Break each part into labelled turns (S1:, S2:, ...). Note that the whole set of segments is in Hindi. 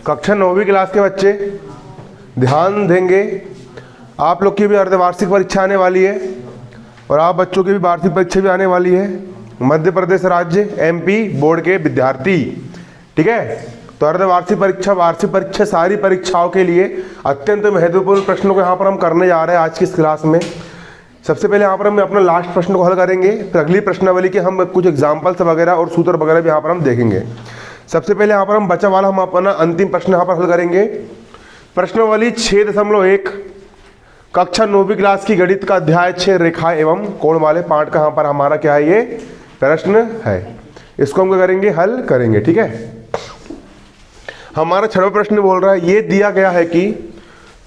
S1: कक्षा 9वीं क्लास के बच्चे ध्यान देंगे, आप लोग की भी अर्धवार्षिक परीक्षा आने वाली है और आप बच्चों की भी वार्षिक परीक्षा भी आने वाली है। मध्य प्रदेश राज्य MP बोर्ड के विद्यार्थी, ठीक है। तो अर्धवार्षिक परीक्षा, वार्षिक परीक्षा, सारी परीक्षाओं के लिए अत्यंत महत्वपूर्ण प्रश्नों को यहाँ पर हम करने जा रहे हैं आज की इस क्लास में। सबसे पहले यहाँ पर हम अपना लास्ट प्रश्न को हल करेंगे, फिर अगली प्रश्नावली के हम कुछ एग्जाम्पल्स वगैरह और सूत्र वगैरह भी यहाँ पर हम देखेंगे। सबसे पहले यहाँ पर हम बचा वाला हम अपना अंतिम प्रश्न यहाँ पर हल करेंगे। प्रश्नावली 6.1 कक्षा 9वीं क्लास की गणित का अध्याय 6 रेखा एवं कोण वाले पाठ का यहाँ पर हमारा क्या है, ये प्रश्न है। इसको हम क्या करेंगे, हल करेंगे, ठीक है। हमारा 6वां प्रश्न बोल रहा है, ये दिया गया है कि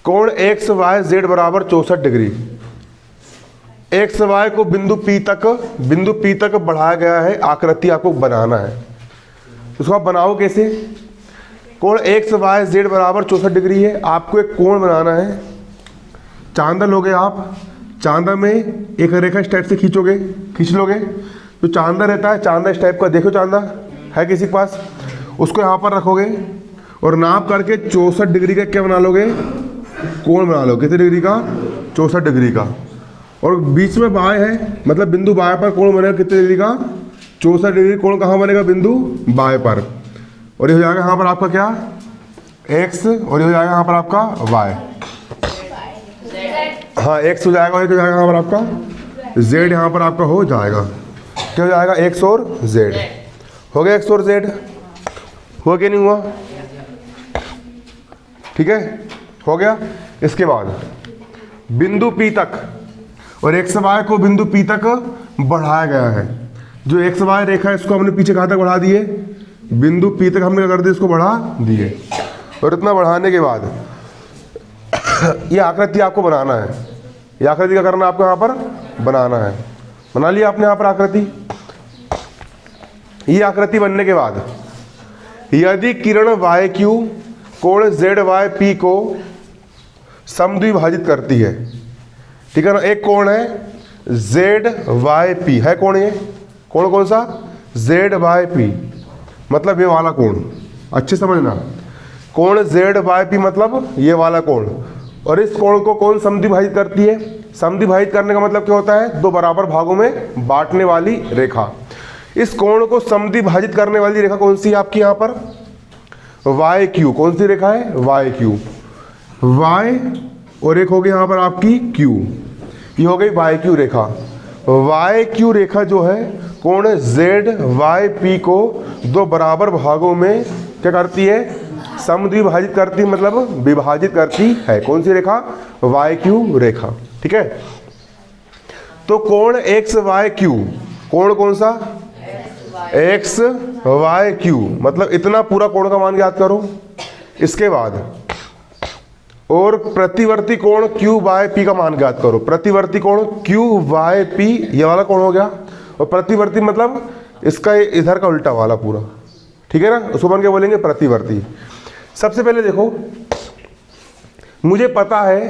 S1: कोण XYZ बराबर 64 डिग्री, XY को बिंदु P तक बढ़ाया गया है, आकृति आपको बनाना है। उसको आप बनाओ कैसे? कोण XYZ बराबर 64 डिग्री है, आपको एक कोण बनाना है। चांदा लोगे आप, चांदा में एक रेखा इस टाइप से खींच लोगे। तो चांदा रहता है, चांदा इस टाइप का, देखो चांदा है किसी के पास, उसको यहाँ पर रखोगे और नाप करके 64 डिग्री का क्या बना लोगे, कोण बना लो। कितने डिग्री का? 64 डिग्री का। और बीच में बाय है, मतलब बिंदु बाय पर कोण बनेगा कितने डिग्री का? 64 डिग्री कोण कहाँ बनेगा? बिंदु बाय पर। और ये हो जाएगा यहाँ पर आपका क्या, X, और ये हो जाएगा यहाँ पर आपका Y। हाँ, X हो जाएगा और ये हो जाएगा यहाँ पर आपका Z, यहाँ पर आपका हो जाएगा, क्या हो जाएगा? X और Z। हो गया X और Z? हुआ कि नहीं हुआ? ठीक है, हो गया। इसके बाद बिंदु P तक, और XY को बिंदु P तक बढ़ाया गया है। जो XY रेखा है इसको हमने पीछे कहाँ तक बढ़ा दिए? बिंदु P तक हमने क्या कर दिया, इसको बढ़ा दिए। और इतना बढ़ाने के बाद ये आकृति आपको बनाना है। ये आकृति क्या करना है आपको? यहाँ पर बनाना है। बना लिया आपने यहाँ पर आकृति। ये आकृति बनने के बाद यदि किरण YQ कोण ZYP को समद्विभाजित करती है, ठीक है ना। एक कोण है ZYP है, कोण ये कोण कौन सा? ZYP, मतलब ये वाला कोण, अच्छे समझना। कोण ZYP मतलब ये वाला कोण। और इस कोण को कौन समद्विभाजित करती है? समद्विभाजित करने का मतलब क्या होता है? दो बराबर भागों में बांटने वाली रेखा। इस कोण को समद्विभाजित करने वाली रेखा कौन सी है आपकी यहाँ पर? YQ। कौन सी रेखा है? YQ। Y और एक होगी यहाँ पर आपकी Q, ये हो गई YQ रेखा। YQ रेखा जो है कोण ZYP को दो बराबर भागों में क्या करती है? समद्विभाजित करती, मतलब विभाजित करती है। कौन सी रेखा? YQ रेखा, ठीक है। तो कोण XYQ, कोण कौन सा? XYQ, मतलब इतना पूरा कोण का मान याद करो। इसके बाद और प्रतिवर्ती कोण QYP का मान ज्ञात करो। प्रतिवर्ती कोण QYP, ये वाला कोण हो गया। और प्रतिवर्ती मतलब इसका इधर का उल्टा वाला पूरा, ठीक है ना। उसको बन के बोलेंगे प्रतिवर्ती। सबसे पहले देखो, मुझे पता है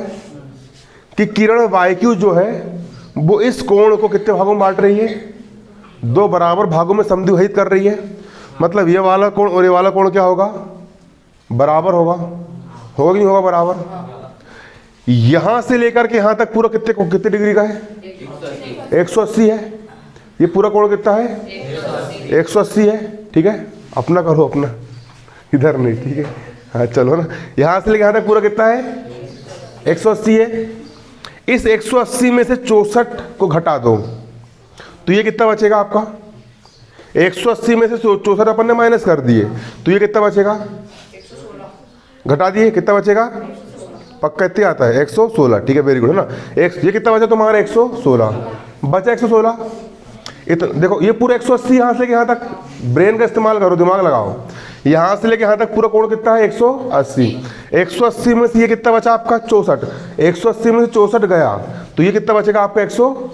S1: कि किरण YQ जो है वो इस कोण को कितने भागों में बांट रही है? दो बराबर भागों में समद्विभाजित कर रही है। मतलब ये वाला कोण और ये वाला कोण क्या होगा? बराबर होगा। होगा कि नहीं होगा? बराबर। यहां से लेकर के यहां तक पूरा कितने डिग्री का है? 180 है। ये पूरा कोण कितना है? 180 है, ठीक है। अपना करो, अपना, इधर नहीं, ठीक है। हाँ चलो ना, यहां से लेकर यहां तक पूरा कितना है? 180 है। इस 180 में से 64 को घटा दो तो ये कितना बचेगा आपका? 180 में से 64 अपन ने माइनस कर दिए, तो ये कितना बचेगा? घटा दिए, कितना बचेगा? पक्का इतने आता है 116, ठीक है, वेरी गुड, है ना। ये कितना बचा तुम्हारा? 116 बचा। 116 देखो, ये पूरा 180 यहाँ से लेके यहाँ तक, ब्रेन का इस्तेमाल करो, दिमाग लगाओ। यहाँ से लेके यहाँ तक पूरा कोण कितना है? 180। 180 में से ये कितना बचा आपका? 64। 180 में से 64 गया तो ये कितना बचेगा आपका? 100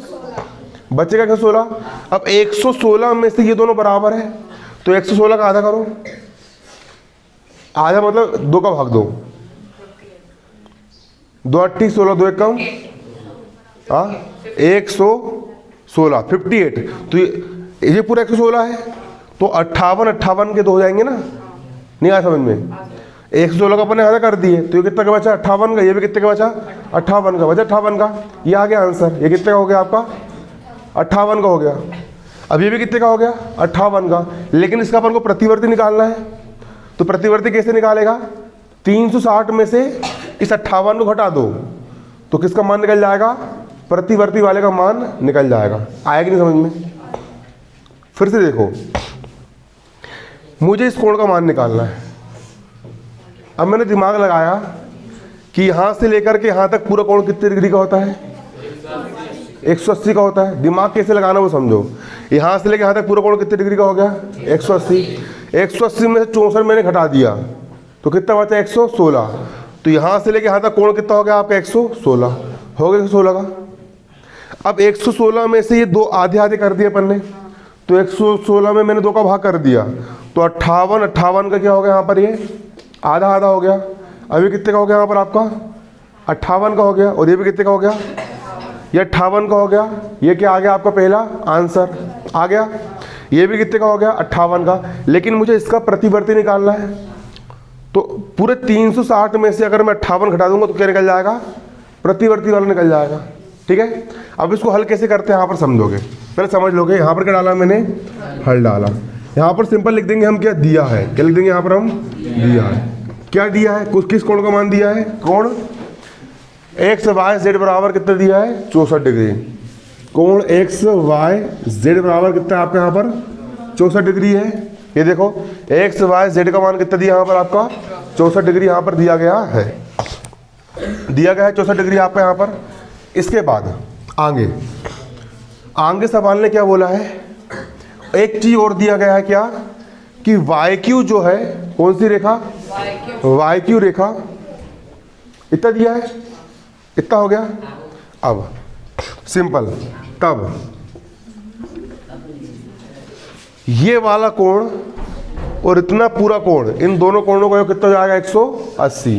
S1: बचेगा 116। अब 116 में से ये दोनों बराबर है तो 116 का आधा करो। आधा मतलब 2 का भाग दो, 2 8 16, 2 1 कम, 116, 58। तो ये पूरा 116 है तो 58 के 2 हो जाएंगे ना, नहीं आया समझ में? 116 का अपने आधा कर दिए, तो ये कितना का बचा? 58 का। ये भी कितने का बचा? 58 का बचा, 58 का। ये आ गया आंसर। ये कितने का हो गया आपका? 58 का हो गया। अब ये भी कितने का हो गया? 58 का। लेकिन इसका अपन को प्रतिवर्ती निकालना है, तो प्रतिवर्ती कैसे निकालेगा? 360 में से इस 58 को घटा दो, तो किसका मान निकल जाएगा? प्रतिवर्ती वाले का मान निकल जाएगा। आया कि नहीं समझ में? फिर से देखो, मुझे इस कोण का मान निकालना है। अब मैंने दिमाग लगाया कि यहाँ से लेकर के यहाँ तक पूरा कोण कितने डिग्री का होता है? 180 का होता है। दिमाग कैसे लगाना वो समझो। यहाँ से लेकर यहाँ तक पूरा कोण कितने डिग्री का हो गया? 180। 180 में से 64 मैंने घटा दिया, तो कितना बचा? 116। तो यहाँ से लेकर यहाँ तक कोण कितना हो गया आपका? 116 हो गया, 116 का। अब 116 में से ये 2 आधे आधे कर दिए अपन ने, तो 116 में मैंने 2 का भाग कर दिया, तो 58 का क्या हो गया यहाँ पर? ये आधा आधा हो गया। अभी कितने का हो गया यहाँ पर आपका? 58 का हो गया। और ये भी कितने का हो गया? ये 58 का हो गया। ये क्या आ गया आपका? पहला आंसर आ गया। ये भी कितने का हो गया? 58 का। लेकिन मुझे इसका प्रतिवर्ती निकालना है, तो पूरे 360 में से अगर मैं 58 घटा दूंगा तो क्या निकल जाएगा? प्रतिवर्ती वाला निकल जाएगा। ठीक है, अब इसको हल कैसे करते हैं यहाँ पर समझोगे, पहले समझ लोगे। यहाँ पर क्या डाला मैंने? हल डाला। यहाँ पर सिंपल लिख देंगे हम, क्या दिया है? क्या लिख देंगे यहाँ पर हम? दिया है। क्या दिया है? कुछ किस कोण का मान दिया है? कोण एक्स वाई जेड बराबर कितना दिया है? 64 डिग्री। कोण एक्स वाई जेड बराबर कितना है आपका यहाँ पर? 64 डिग्री है। ये देखो, एक्स वाई जेड का मान कितना दिया यहाँ पर आपका? 64 डिग्री यहाँ पर दिया गया है। दिया गया है 64 डिग्री आपका यहाँ पर। इसके बाद आगे सवाल ने क्या बोला है? एक चीज और दिया गया है, क्या? कि वाई क्यू जो है, कौन सी रेखा? वाई क्यू रेखा। इतना दिया है, इतना हो गया। अब सिंपल, तब ये वाला कोण और इतना पूरा कोण, इन दोनों कोणों का कितना जाएगा? 180।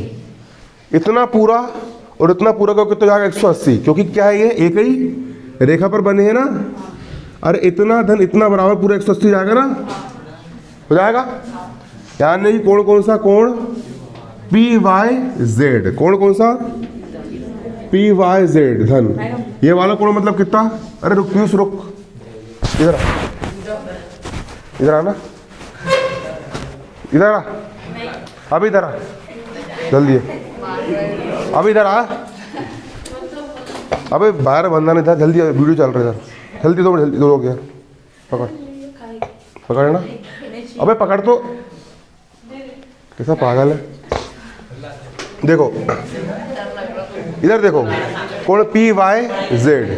S1: इतना पूरा और इतना पूरा का कितना जाएगा? 180। क्योंकि क्या है, ये एक ही रेखा पर बने हैं ना। अरे इतना धन इतना बराबर पूरा 180 जाएगा ना, हो जाएगा। ध्यान नहीं, कोण कौन सा? कोण पी वाई जेड। कोण कौन सा? पी वाई जेड धन। ये वाला कोण मतलब कितना? अरे रुक पीयूष, रुक, इधर आ, इधर आना, इधर आ, अभी इधर आ, जल्दी, अभी इधर आ। अबे बाहर बंदा नहीं था, जल्दी वीडियो चल रहा था, जल्दी दो, जल्दी दो, हो गया। पकड़, पकड़ ना, अबे पकड़ तो, कैसा पागल है। देखो इधर देखो, कोण पी वाई जेड।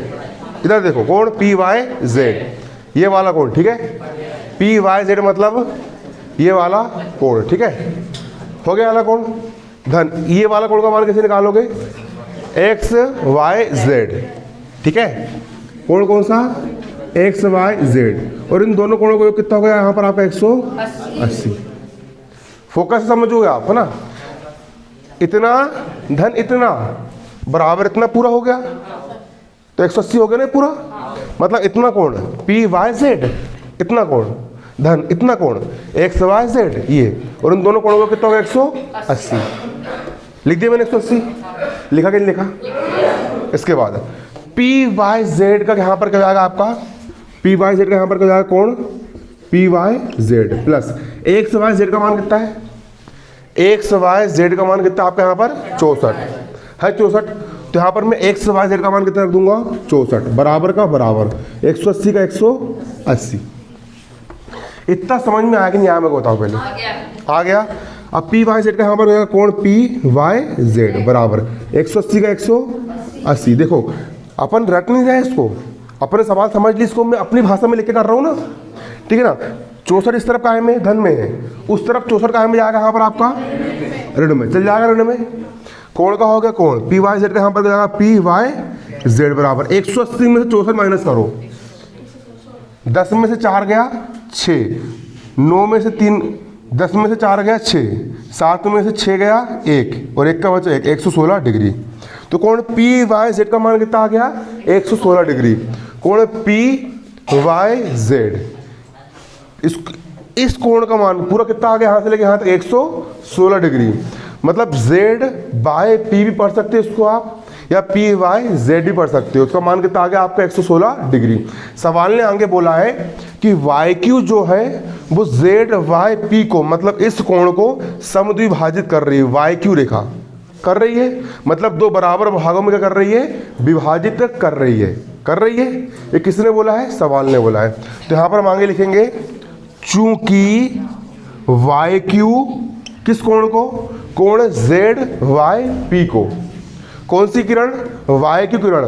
S1: इधर देखो, कोण पी वाई जेड, ये वाला कोण, ठीक है। पी वाई जेड मतलब ये वाला कोण, ठीक है। हो गया वाला कोण धन। ये वाला कोण का मान कैसे निकालोगे? एक्स वाई जेड, ठीक है। कोण कौन सा? X Y Z. और इन दोनों कोणों को कितना हो गया यहाँ पर आपका? 180। फोकस समझोगे आप, है ना। इतना धन इतना बराबर इतना पूरा हो गया, तो 180 हो गया ना पूरा। मतलब इतना कोण पी वाई जेड, इतना कोण धन इतना कोण एक्स वाई जेड, ये। और इन दोनों कोणों को कितना हो गया? 180। लिख दिया मैंने 180, लिखा कि नहीं लिखा? इसके बाद पी वाई जेड का यहाँ पर क्या जाएगा आपका? पी वाई जेड का यहाँ पर क्या जाएगा? कोण P Y Z plus X Y Z का मान कितना है? एक्स वाई जेड का मान कितना आपका यहाँ पर? 64 है, 64। तो यहाँ पर मैं एक्स वाई जेड का मान कितना रख दूंगा? 64 बराबर का बराबर 180 का 180। इतना समझ में आया कि नहीं आया? मैं बताऊँ पहले। आ गया। अब पी वाई जेड का यहाँ पर हो जाएगा कोण पी वाई जेड बराबर 180 का 180। देखो अपन रट नहीं रहे इसको, अपने सवाल समझ ली, इसको मैं अपनी भाषा में लिख के कर रहा हूँ ना, ठीक है ना। 64 इस तरफ काहे में? धन में है। उस तरफ 64 काहे में जाएगा? यहाँ पर आपका ऋण में चल जाएगा, ऋण में। कोण का हो गया कोण पी वाई जेड का यहाँ पर जाएगा पी वाई जेड बराबर 180 में से 64 माइनस करो। 10 में से 4 गया 6, 9 में से 3, 10 में से 4 गया 6, 7 में से 6 गया 1, और 1 का बचा 1, 116 डिग्री। तो कोण पी वाई जेड का मान कितना आ गया? 116 डिग्री। कोण पी वाई जेड, इस इस कोण का मान पूरा कितना आ गया, यहाँ से लेके यहाँ तक 116 डिग्री। मतलब Z बाय P भी पढ़ सकते हो इसको आप, या P बाय Z भी पढ़ सकते हो। उसका मान कितना आ गया आपका 116 डिग्री। सवाल ने आगे बोला है कि YQ जो है वो Z बाय P को, मतलब इस कोण को समद्विभाजित कर रही है। YQ रेखा कर रही है, मतलब दो बराबर भागों में क्या कर रही है, विभाजित कर रही है। कर रही है, ये किसने बोला है, सवाल ने बोला है। तो यहाँ पर हम आगे लिखेंगे चूंकि YQ किस कोण को, कोण ZYP को, कौन सी किरण, YQ किरण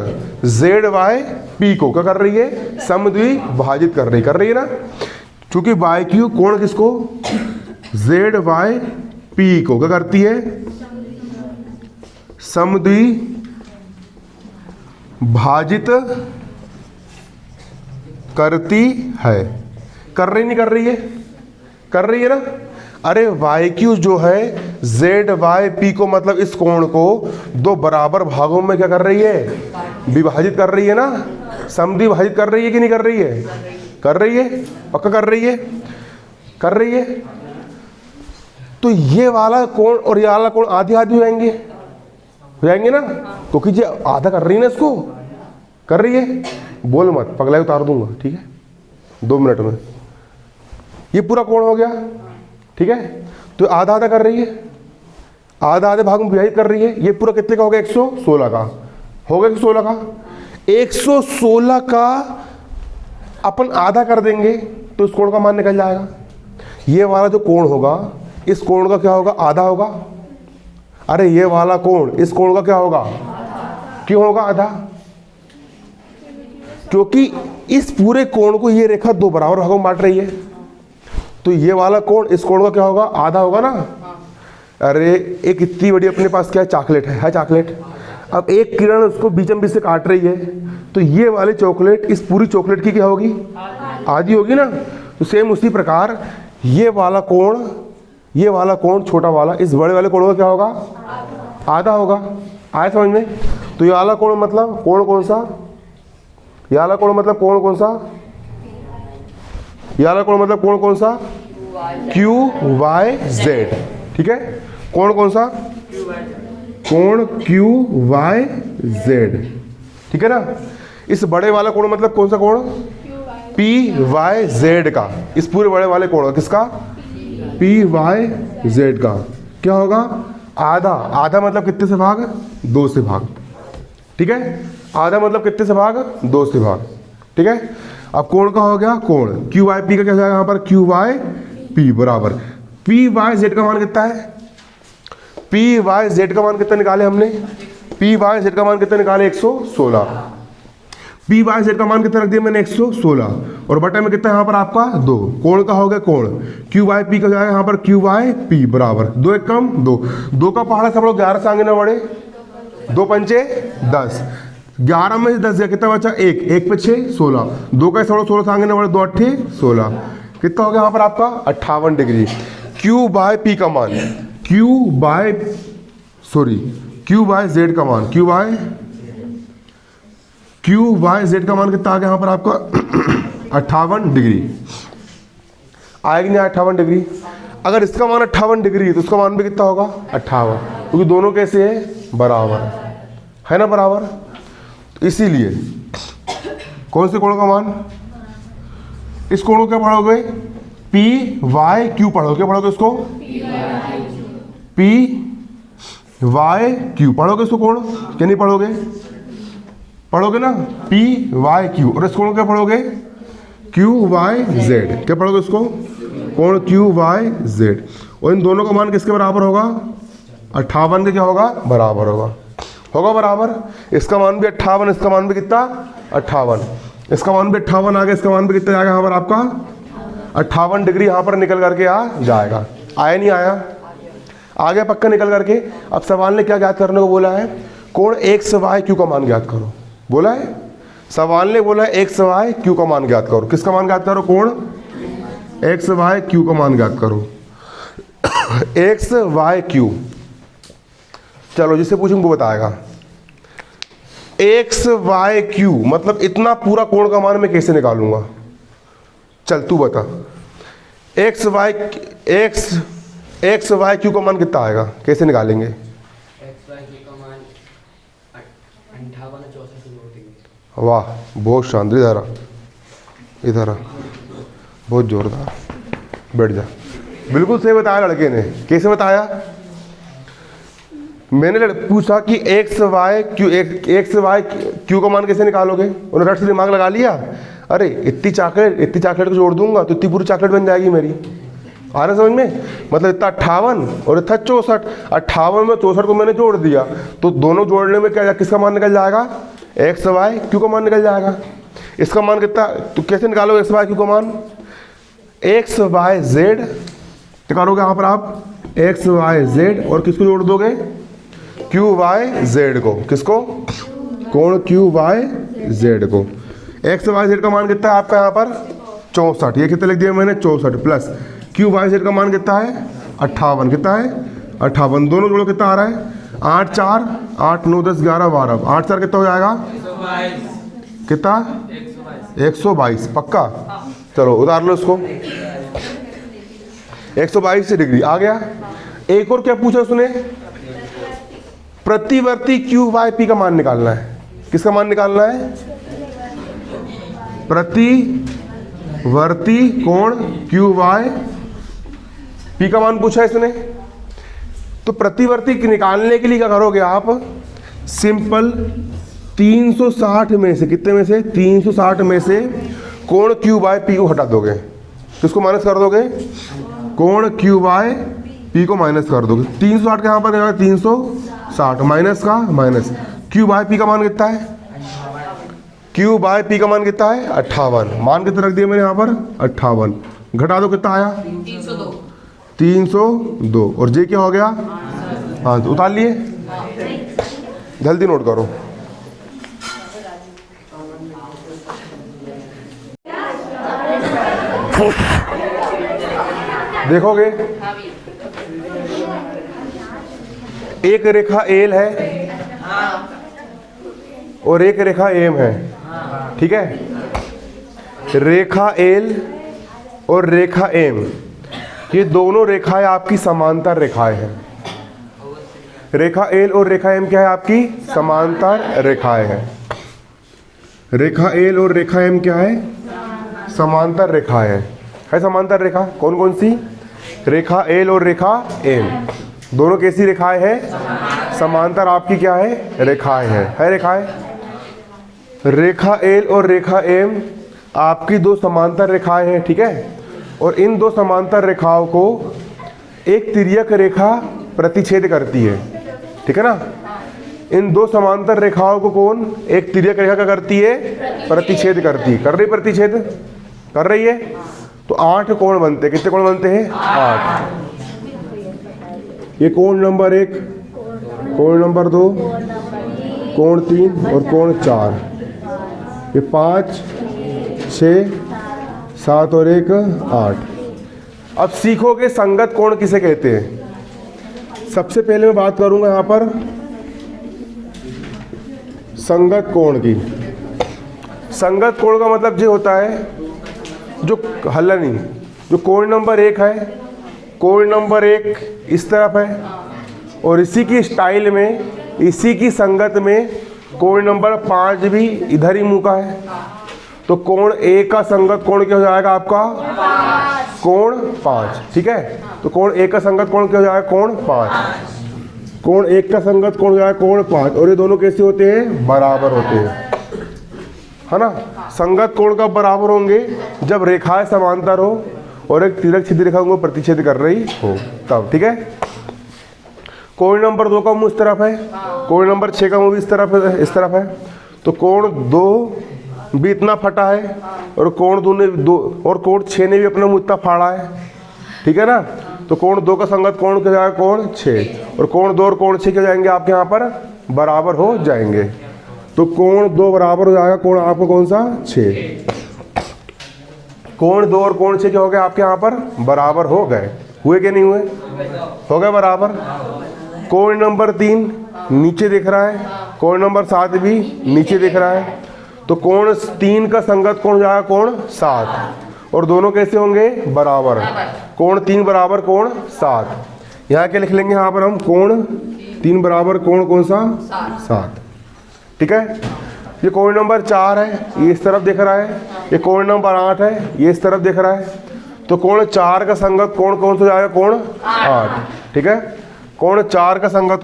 S1: ZYP को क्या कर रही है, समद्विभाजित कर रही है ना। चूंकि YQ कोण किसको, ZYP को क्या करती है, समद्विभाजित करती है। कर रही नहीं कर रही है, कर रही है ना। अरे YQ जो है ZYP को, मतलब इस कोण को दो बराबर भागों में क्या कर रही है, विभाजित कर रही है ना, समद्विभाजित कर रही है कि नहीं कर रही है, कर रही है, पक्का कर रही है, कर रही है। तो ये वाला कोण और ये वाला कोण आधी आधी हो जाएंगे ना, क्योंकि जो आधा कर रही है ना, इसको कर रही है। बोल मत, पगलाई उतार दूंगा, ठीक है, 2 मिनट में। ये पूरा कोण हो गया, ठीक है। तो आधा आधा कर रही है, आधा आधे भाग में विभाजित कर रही है। ये पूरा कितने का हो गया, 116 का हो गया, 116 का। 116 का अपन आधा कर देंगे तो इस कोण का मान निकल जाएगा। ये वाला जो कोण होगा, इस कोण का क्या होगा, आधा होगा। अरे ये वाला कोण इस कोण का क्या होगा, क्यों होगा आधा, क्योंकि इस पूरे कोण को ये रेखा दो बराबर भागों में बांट रही है। तो ये वाला कोण इस कोण का क्या होगा, आधा होगा ना। अरे एक इतनी बड़ी अपने पास क्या है, चॉकलेट है चॉकलेट। अब एक किरण उसको बीचम बीच से काट रही है, तो ये वाली चॉकलेट इस पूरी चॉकलेट की क्या होगी, आधी होगी ना। तो सेम उसी प्रकार ये वाला कोण छोटा वाला इस बड़े वाले कोण का क्या होगा, आधा होगा। आए समझ में। तो ये वाला कोण मतलब कोण कौन सा, ये वाला कोण मतलब कोण कौन सा, ये वाला कोण मतलब कोण कौन सा, QYZ, ठीक है। कोण कौन सा, कोण QYZ, ठीक है ना। इस बड़े वाला कोण मतलब कौन सा कोण, PYZ का, इस पूरे बड़े वाले कोण का, किसका, PYZ का क्या होगा, आधा। आधा मतलब कितने से भाग, 2 से भाग, ठीक है। आधा मतलब कितने से भाग, 2 से भाग, ठीक है। अब कोण का हो गया, कोण QYP का क्या जाएगा यहाँ पर, QYP बराबर PYZ का मान कितना है, PYZ का मान कितना निकाले हमने, PYZ का मान कितना निकाले, 116। PYZ का मान कितना रख दिया मैंने, 116, और बटे में कितना यहाँ पर आपका 2। कोण का हो गया कोण QYP का जाएगा यहाँ पर QYP बराबर 2 एक कम 2 का पहाड़ा सब लोग 11 से आगे ना बढ़े, 2 पंचे 10, 11 में से 10 गया, कितना बचा 1 पे 6 16, 2 का 16 से आगे ना बढ़े, 2 8 16, कितना हो गया यहाँ पर आपका 58 डिग्री। QYP का मान, QYZ का मान, QYZ का मान कितना आ गया यहाँ पर आपका 58 डिग्री। आएगी नहीं 58 डिग्री। अगर इसका मान 58 डिग्री है तो उसका मान भी कितना होगा 58, क्योंकि दोनों कैसे है, बराबर है ना, बराबर। तो इसीलिए कौन से कोण का मान, इस कोण को क्या पढ़ोगे, PYQ पढ़ोगे, क्या पढ़ोगे इसको, PYQ पढ़ोगे इसको कोण, क्या नहीं पढ़ोगे, पढ़ोगे ना PYQ। और इस कोण क्या पढ़ोगे, QYZ, क्या पढ़ोगे इसको, कोण QYZ। और इन दोनों का मान किसके बराबर होगा, 58 के क्या होगा, बराबर होगा बराबर। इसका मान भी 58, इसका मान भी कितना 58, इसका मान भी 58 आ गया, इसका मान भी कितना आएगा यहाँ पर आपका 58 डिग्री यहाँ पर निकल करके आ जाएगा। आया नहीं आया, आ गया पक्का निकल करके। अब सवाल ने क्या ज्ञात करने को बोला है, कोण XYQ का मान ज्ञात करो बोला है। सवाल ने बोला है XYQ का मान ज्ञात करो। किसका मान ज्ञात करो, कोण XYQ का मान ज्ञात करो। XYQ, चलो जिससे पूछूंगा वो बताएगा। XYQ मतलब इतना पूरा कोण का मान मैं कैसे निकालूंगा, चल तू बता। एक्स वाई क्यू का मान कितना आएगा, कैसे निकालेंगे?
S2: एक्स वाई क्यू का मान 58 और 64 से जोड़ देंगे।
S1: वाह, बहुत शानदार। इधर आ, बहुत जोरदार। बैठ जा। बिल्कुल सही बताया लड़के ने। कैसे बताया? मैंने पूछा कि एक्स वाई क्यू का मान कैसे निकालोगे, उन्होंने रट से दिमाग लगा लिया। अरे इतनी चॉकलेट को जोड़ दूंगा तो इतनी पूरी चॉकलेट बन जाएगी मेरी। आ रहा समझ में? मतलब इतना 58 और इतना 64, 58 में 64 को मैंने जोड़ दिया तो दोनों जोड़ने में क्या, किसका मान निकल जाएगा? एक्स वाई क्यू का मान निकल जाएगा। इसका मान कितना, तो कैसे निकालोगे एक्स वाई क्यू का मान? एक्स वाई जेड निकालोगे यहाँ पर आप, एक्स वाई जेड, और किसको जोड़ दोगे? क्यू वाई जेड को। किसको? कोण क्यू वाई जेड को। एक्स वाई जेड का मान कितना है आपका यहाँ पर? 64। ये कितना लिख दिया मैंने? 64 प्लस क्यू वाई जेड का मान कितना है? 58। कितना है? 58। दोनों जोड़ो कितना आ रहा है? 8 4 8 9 10 11 12, 8 4 कितना हो जाएगा? कितना? 122। पक्का? चलो उतार लो इसको। 122 डिग्री आ गया। एक और क्या पूछा उसने? प्रतिवर्ती क्यू वाई पी का मान निकालना है। किसका मान निकालना है? प्रतिवर्ती कोण क्यू वाई पी का मान पूछा इसने। तो प्रतिवर्ती निकालने के लिए क्या करोगे आप? सिंपल 360 में से, कितने में से? 360 में से कोण क्यू बाय पी को हटा दोगे। किसको माइनस कर दोगे? कोण क्यू बाय पी को माइनस कर दोगे। 360 के यहाँ पर क्या? 360 माइनस का माइनस क्यू बाय पी का मान कितना है? क्यू बाय पी का मान कितना है? 58। मान कितना रख दिया मैंने यहाँ पर? 58। घटा दो, कितना आया? 302। और जे क्या हो गया? हाँ, तो उतार लिए। जल्दी नोट करो। देखोगे एक रेखा एल है और एक रेखा एम है, ठीक है? रेखा एल और रेखा एम, ये दोनों रेखाएं आपकी समांतर रेखाएं हैं। रेखा एल और रेखा एम क्या है? आपकी समांतर रेखाएं हैं। रेखा एल और रेखा एम क्या है? समांतर रेखाएं है समांतर रेखा। कौन कौन सी? रेखा एल और रेखा एम दोनों कैसी रेखाएं हैं? समांतर आपकी क्या है? रेखाएं है रेखाएं। रेखा एल और रेखा एम आपकी दो समांतर रेखाएं हैं, ठीक है? और इन दो समांतर रेखाओं को एक तिर्यक रेखा प्रतिच्छेद करती है, ठीक है ना? इन दो समांतर रेखाओं को कौन? एक तिर्यक रेखा क्या करती है? प्रतिच्छेद करती है। कर रही प्रतिच्छेद? कर रही है। तो 8 कोण बनते हैं। कितने कोण बनते हैं? 8। ये कोण नंबर 1, कोण नंबर 2, कोण 3 और कोण 4। ये 5 6 7 और 1 8। अब सीखोगे संगत कोण किसे कहते हैं। सबसे पहले मैं बात करूंगा यहाँ पर संगत कोण की। संगत कोण का मतलब ये होता है जो हल्ला नहीं, जो कोण नंबर 1 है, कोण नंबर 1 इस तरफ है और इसी की स्टाइल में, इसी की संगत में कोण नंबर 5 भी इधर ही मुँह का है। तो कोण 1 का संगत कोण क्या हो जाएगा आपका? कोण 5, ठीक है? तो कोण 1 का संगत कोण क्या हो जाएगा? कोण 5। कोण 1 का संगत कोण हो जाएगा कोण 5। और ये दोनों कैसे होते हैं? बराबर होते हैं, है ना? संगत कोण कब बराबर होंगे? जब रेखाएं समांतर हो और एक तिर्यक छिद्र रेखा उनको प्रतिच्छेद कर रही हो, तब, ठीक है? कोण नंबर 2 का मुंह इस तरफ है, कोण नंबर 6 का मुंह भी इस तरफ है। तो कोण 2 भी इतना फटा है और कोण 6 ने भी अपना मुंह इतना फाड़ा है, ठीक है ना? तो कोण 2 का संगत कोण क्या जाएगा? कोण 6। और कोण 2 और कोण 6 क्या जाएंगे आपके यहाँ पर? बराबर हो जाएंगे। तो कोण 2 बराबर हो जाएगा कोण आपको कौन सा? 6। कोण 2 और कोण 6 क्या हो गए आपके यहाँ पर? बराबर हो गए। हुए कि नहीं हुए? हो गए बराबर। कोण नंबर 3 नीचे दिख रहा है, कोण नंबर 7 भी नीचे दिख रहा है। तो कोण 3 का संगत कोण हो जाएगा? कोण 7। और दोनों कैसे होंगे, बराबर। कोण 3 बराबर कोण 7। यहाँ क्या लिख लेंगे, यहाँ पर हम कोण 3 बराबर कोण कौन सा, 7। ठीक है। ये कोण नंबर 4 है, ये इस तरफ दिख रहा है। ये कोण नंबर 8 है, ये इस तरफ दिख रहा है। तो कोण 4 का संगत कोण कौन सा हो जाएगा, कोण 8। ठीक है। कोण 4 का संगत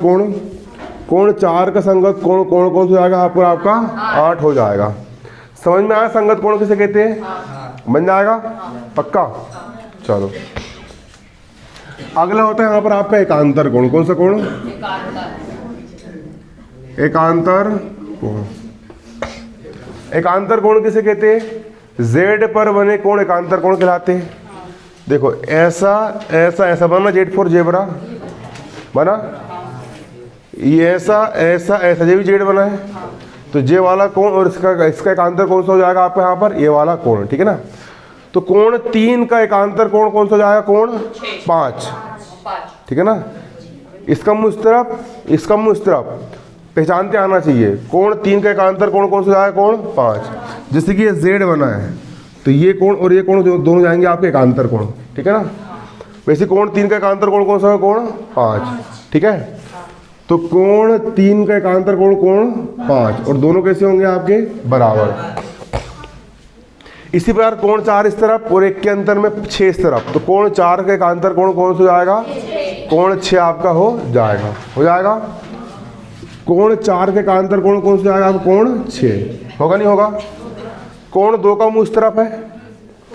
S1: कोण 4 का संगत कोण कौन सा हो जाएगा, यहाँ पर आपका 8 हो जाएगा। समझ में आया संगत कोण किसे कहते हैं, बन जाएगा पक्का। चलो अगला होता है यहाँ पर आपका एकांतर कोण। कौन सा कोण, एकांतर कोण। एकांतर कोण किसे कहते हैं, जेड पर बने कोण एकांतर कोण कहलाते हैं। देखो ऐसा ऐसा ऐसा बना, जेड फॉर जेबरा बना, ये ऐसा ऐसा ऐसा, ये भी जेड बना है। तो जे वाला कोण और इसका एकांतर कौन सा हो जाएगा आपका यहाँ पर, ये वाला कोण। ठीक है ना। तो कोण 3 का एकांतर कोण कौन सा हो जाएगा, कोण 5। ठीक है ना। इसका मुंह इस तरफ, इसका मुंह इस तरफ, पहचानते आना चाहिए। कोण 3 का एकांतर कोण कौन सा जाएगा, कोण 5। जैसे कि ये जेड बना है, तो ये कोण और ये कोण दोनों जाएंगे आपके एकांतर कोण। ठीक है ना। वैसे कोण 3 का एकांतर कोण कौन सा है, कोण 5। ठीक है। तो कोण 3 का एकांतर कोण 5 और दोनों कैसे होंगे आपके, बराबर। इसी प्रकार कोण 4 इस तरफ और एक के अंतर में 6 इस तरफ। तो कोण 4 का एकांतर कोण कौन सा जाएगा, कोण 6 आपका हो जाएगा। कोण 4 के एकांतर कोण कौन सा जाएगा आपका, कोण 6 होगा, नहीं होगा। कोण 2 का मुंह इस तरफ है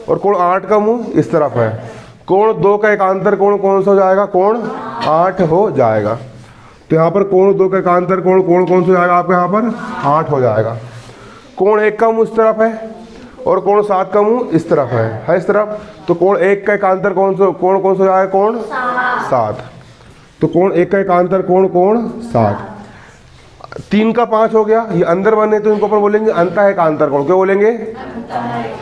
S1: और कोण 8 का मुंह इस तरफ है। कोण 2 का एकांतर कोण कौन सा हो जाएगा, कोण 8 हो जाएगा। तो यहाँ पर कोण 2 का एकांतर कोण कौन सा हो जाएगा आपका, यहाँ पर 8 हो जाएगा। कोण 1 का मुंह इस तरफ है और कोण 7 का मुंह इस तरफ है इस तरफ। तो कोण 1 का एकांतर कौन सा हो जाएगा, कोण 7। तो कोण 1 का एकांतर कोण 7। 3 का 5 हो गया, ये अंदर बने तो इनको अपन बोलेंगे अंतः एकांतर कोण। क्या बोलेंगे,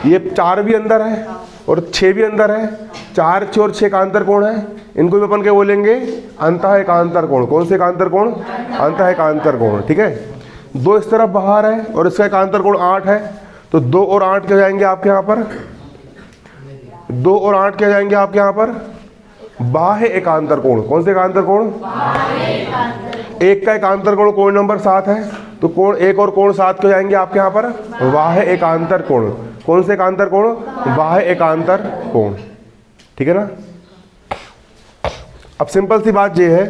S1: ये 4 भी अंदर है और 6 भी अंदर है। 4 6 और 6 एकांतर कोण है, इनको भी अपन क्या बोलेंगे, अंतः एकांतर कोण। कौन से एकांतर कोण, अंतः एकांतर कोण। ठीक है। 2 इस तरफ बाहर है और इसका एकांतर कोण 8 है। तो 2 और 8 क्या जाएंगे आपके यहाँ पर, 2 और 8 क्या जाएंगे आपके यहाँ पर, बाह्य एकांतर कोण। कौन से एकांतर कोण, 1 का एकांतर कोण कोण नंबर 7 है। तो कोण 1 और कोण 7 क्या जाएंगे आपके यहाँ पर, बाह्य एकांतर कोण। कौन से एकांतर कोण, बाह्य एकांतर कोण। ठीक है ना। अब सिंपल सी बात ये है,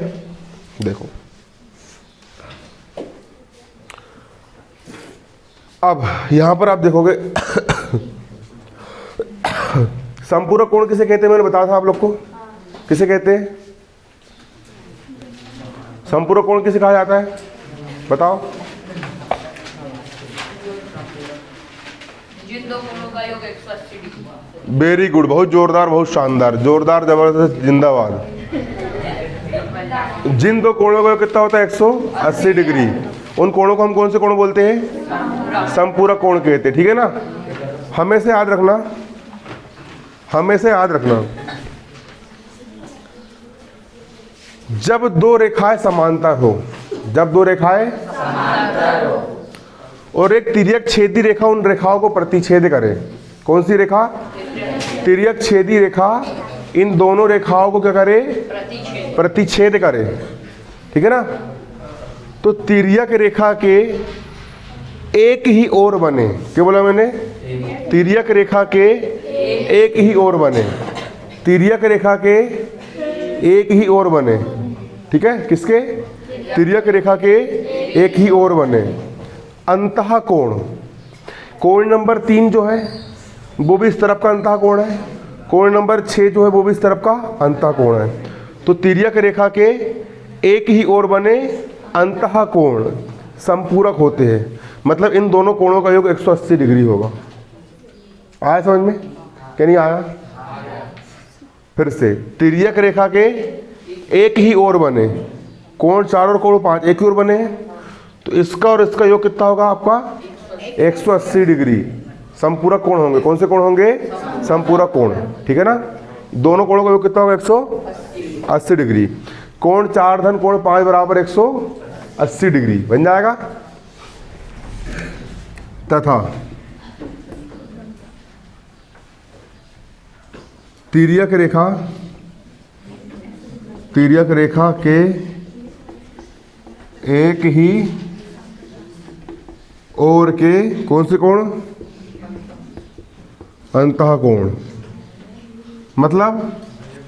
S1: देखो अब यहां पर आप देखोगे संपूरक कोण किसे कहते हैं, मैंने बताया था आप लोग को, किसे कहते हैं संपूरक कोण, किसे कहा जाता है, बताओ।
S3: जिन दो कोणों का योग 180 डिग्री।
S1: वेरी गुड, बहुत जोरदार, बहुत शानदार, जोरदार, जबरदस्त, जिंदाबाद। जिन दो कोणों का कितना होता है, 180 डिग्री। उन कोणों को हम कौन से कोण बोलते हैं, संपूरक कोण कहते हैं। ठीक है ना। हमेशा याद रखना, हमेशा याद रखना, जब दो रेखाएं समांतर हो, जब दो रेखाएं समांतर हो और एक तिर्यक छेदी रेखा उन रेखाओं को प्रतिच्छेद करे। कौन सी रेखा, तिर्यक छेदी रेखा इन दोनों रेखाओं को क्या करे, प्रतिच्छेद करे। ठीक है ना। तो तिर्यक रेखा के एक ही ओर बने, क्या बोला मैंने, तिर्यक रेखा के एक ही ओर बने, तिर्यक रेखा के एक ही ओर बने। ठीक है, किसके, तिर्यक रेखा के एक ही ओर बने। अंतः कोण, कोण नंबर 3 जो है वो भी इस तरफ का अंतः कोण है, कोण नंबर 6 जो है वो भी इस तरफ का अंतः कोण है। तो तिर्यक रेखा के एक ही ओर बने अंतः कोण संपूरक होते हैं। मतलब इन दोनों कोणों का योग 180 डिग्री होगा। आया समझ में, क्या नहीं आया? फिर से, तिर्यक रेखा के एक ही ओर बने, कोण 4 और कोण 5 एक ही ओर बने हैं, तो इसका और इसका योग कितना होगा आपका, 180 डिग्री संपूरक कोण होंगे। कौन से कोण होंगे, संपूरक कोण। ठीक है ना। दोनों कोणों का योग कितना होगा, 180 डिग्री। कोण 4 धन कोण 5 बराबर 180 डिग्री बन जाएगा। तथा तिर्यक रेखा के एक ही ओर के कौन से कोण? अंतः कोण। मतलब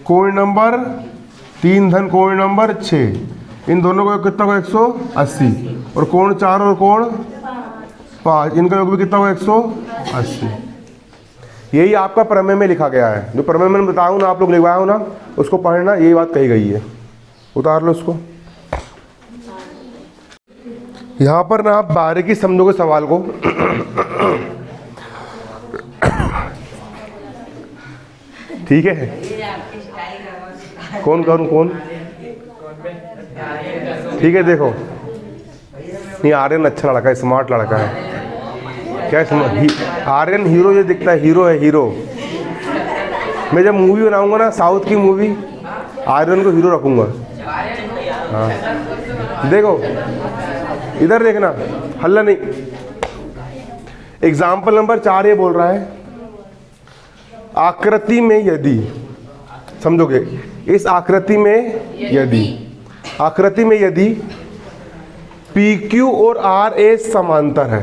S1: कोण नंबर 3 धन कोण नंबर 6, इन दोनों का योग कितना होगा? 180। और कोण 4 और कोण 5, इनका योग भी कितना होगा? 180। यही आपका प्रमेय में लिखा गया है। जो प्रमेय मैंने बताया हूँ ना, आप लोग लिखवाया हो ना, उसको पढ़ना, यही बात कही गई है। उतार लो उसको। यहाँ पर ना आप बारीकी समझोगे सवाल को। ठीक है, कौन करूँ कौन? ठीक है, देखो, नहीं आर्यन अच्छा लड़का है, स्मार्ट लड़का है। क्या आर्यन हीरो ये दिखता है, हीरो है, हीरो। मैं जब मूवी बनाऊंगा ना, साउथ की मूवी, आर्यन को हीरो रखूंगा। हाँ, देखो इधर देखना, हल्ला नहीं। एग्जाम्पल नंबर 4 ये बोल रहा है, आकृति में यदि, समझोगे, इस आकृति में यदि PQ और RA समांतर है।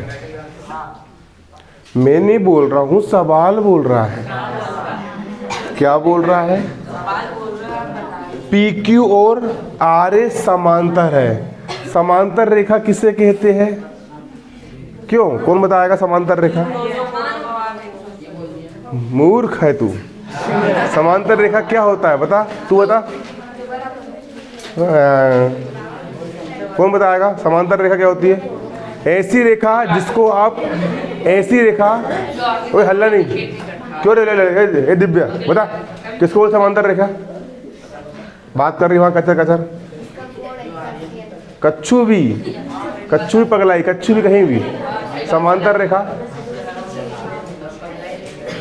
S1: मैं नहीं बोल रहा हूं, सवाल बोल रहा है। क्या बोल रहा है? PQ और RA समांतर है। समांतर रेखा किसे कहते हैं? क्यों? कौन बताएगा समांतर रेखा? मूर्ख है तू। समांतर रेखा क्या होता है बता, तू बता। कौन बताएगा समांतर रेखा क्या होती है? ऐसी रेखा जिसको आप, ऐसी रेखा, कोई हल्ला नहीं, क्यों ले दिव्या बता, किसको बोल समांतर रेखा? बात कर रही वहाँ कचर कचर, कच्छू भी पगलाई, कच्छू भी कहीं भी। समांतर रेखा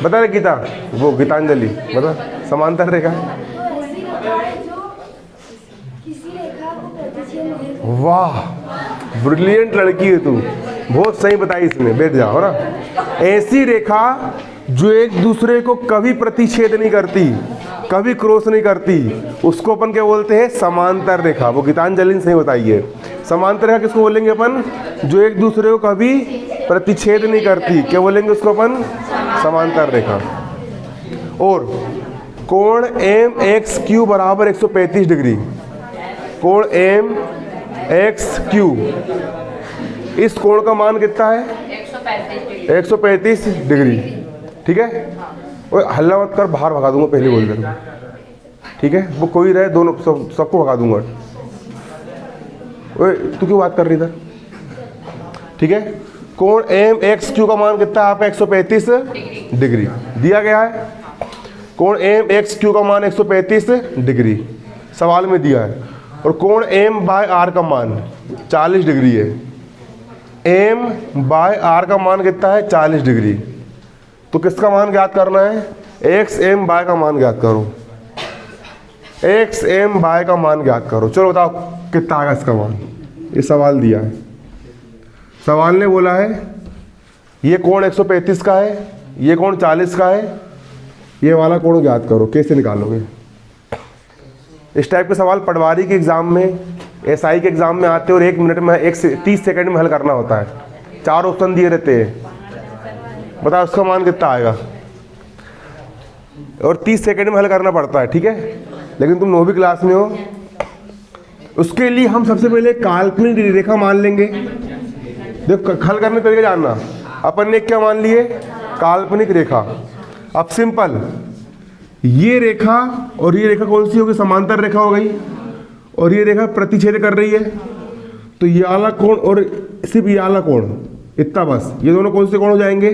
S1: बता रे गीता, वो गीतांजलि बता, समांतर रेखा। वाह, ब्रिलियंट लड़की है तू, बहुत सही बताई इसने, बैठ जाओ ना। ऐसी रेखा जो एक दूसरे को कभी प्रतिच्छेद नहीं करती, कभी क्रॉस नहीं करती, उसको अपन क्या बोलते हैं? समांतर रेखा। वो गीतांजलि ने सही बताई है। समांतर रेखा किसको बोलेंगे अपन? जो एक दूसरे को कभी प्रतिच्छेद नहीं करती, क्या बोलेंगे उसको अपन? समांतर रेखा। और कोण MXQ बराबर 135 डिग्री। कोण MXQ, इस कोण का मान कितना है? 135 डिग्री। ठीक है, ओए हल्ला मत कर, बाहर भगा दूंगा, पहले बोल दे। ठीक है, वो कोई रहे, दोनों सबको भगा दूंगा। ओए तू क्यों बात कर रही इधर? ठीक है, कोण MXQ का मान कितना है आपका? 135 डिग्री दिया गया है। कोण MXQ का मान 135 डिग्री सवाल में दिया है। और कोण M/R का मान 40 डिग्री है। M/R का मान कितना है? 40 डिग्री। तो किसका मान ज्ञात करना है? XM/y का मान ज्ञात करो। XM/y का मान ज्ञात करो। चलो बताओ कितना आएगा इसका मान। ये सवाल दिया है, सवाल ने बोला है ये कोण 135 का है, ये कोण 40 का है, ये वाला कोण ज्ञात करो। कैसे निकालोगे? इस टाइप के सवाल पटवारी के एग्जाम में, SI के एग्जाम में आते हैं और 1 मिनट में 30 सेकंड में हल करना होता है। 4 ऑप्शन दिए रहते हैं, बताओ उसका मान कितना आएगा? और 30 सेकंड में हल करना पड़ता है। ठीक है, लेकिन तुम 9वीं क्लास में हो, उसके लिए हम सबसे पहले काल्पनिक रेखा मान लेंगे। देखो हल करने तरीके जानना। अपन ने क्या मान लिए? काल्पनिक रेखा। अब सिंपल, ये रेखा और ये रेखा कौन सी होगी? समांतर रेखा हो गई। और ये रेखा प्रतिच्छेद कर रही है, तो ये वाला कोण और सिर्फ ये वाला कोण, इतना बस, ये दोनों कौन से कोण हो जाएंगे?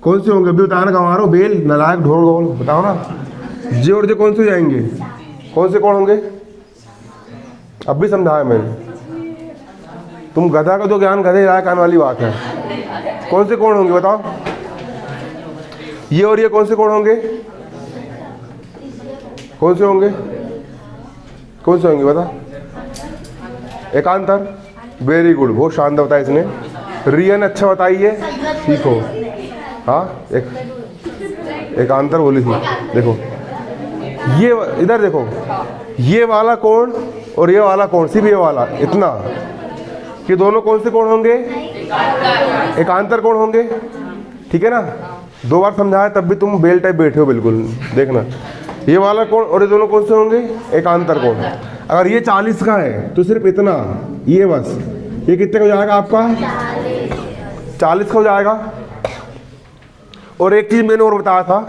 S1: कौन से होंगे? अभी बताना, कहाँ रहो बेल नालायक ढोल गोल, बताओ ना। जे और जे कौन से हो जाएंगे? कौन से कोण होंगे? अब भी समझाया मैंने, तुम गधा का तो ज्ञान गधे लायक आने वाली बात है। कौन से कोण होंगे बताओ? ये और ये कौन से कोण होंगे? कौन से होंगे? कौन से होंगे बता? एकांतर। वेरी गुड, बहुत शानदार बताया इसने। रियन अच्छा बताइए, ठीक हो। हाँ, एकांतर बोली थी। देखो ये इधर देखो, ये वाला कोण और ये वाला कोण, सिर्फ ये वाला इतना, कि दोनों कौन से कोण होंगे? एकांतर कोण होंगे, ठीक है ना। 2 बार समझाया तब भी तुम बेल टाइप बैठे हो बिल्कुल। देखना ये वाला कोण और ये दोनों कौन से होंगे? एकांतर कोण। अगर ये 40 का है तो सिर्फ इतना, ये बस, ये कितने का हो जाएगा आपका? 40 का हो जाएगा। और एक चीज मैंने और बताया था,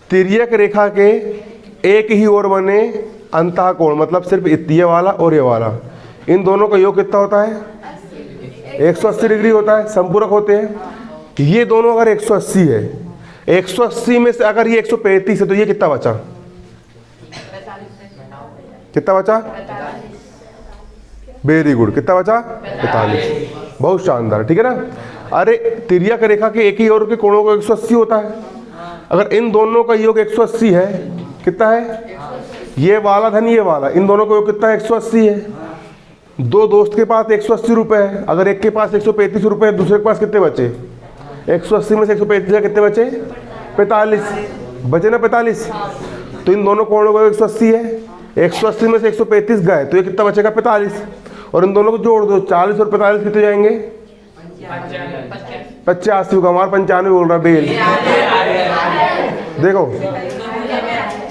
S1: तिर्यक रेखा के एक ही ओर बने अंतः कोण, मतलब सिर्फ ये वाला और ये वाला, इन दोनों का योग कितना होता है? 180 डिग्री होता है, संपूरक होते हैं। ये दोनों अगर 180 है, 180 में से अगर ये 135 है तो ये कितना बचा? कितना बचा? वेरी गुड, कितना बचा? 45। बहुत शानदार, ठीक है ना। अरे तिर्यक रेखा के एक ही ओर के कोणों का 180 होता है। अगर इन दोनों का योग 180 है, कितना है? ये वाला धन ये वाला, इन दोनों का योग कितना है? 180 है। दो दोस्त के पास 180 रुपए है, अगर एक के पास 135 रुपए है, दूसरे के पास कितने बचे? 180 में से 135 कितने बचे? 45 बचे ना, 45। तो इन दोनों कोणों का 180 है, 180 में से 135 गए तो ये कितना बचेगा? 45। और इन दोनों को जोड़ दो, 40 और 45 कितने जाएंगे? 85 का, हमारा 95 बोल रहा बेल। देखो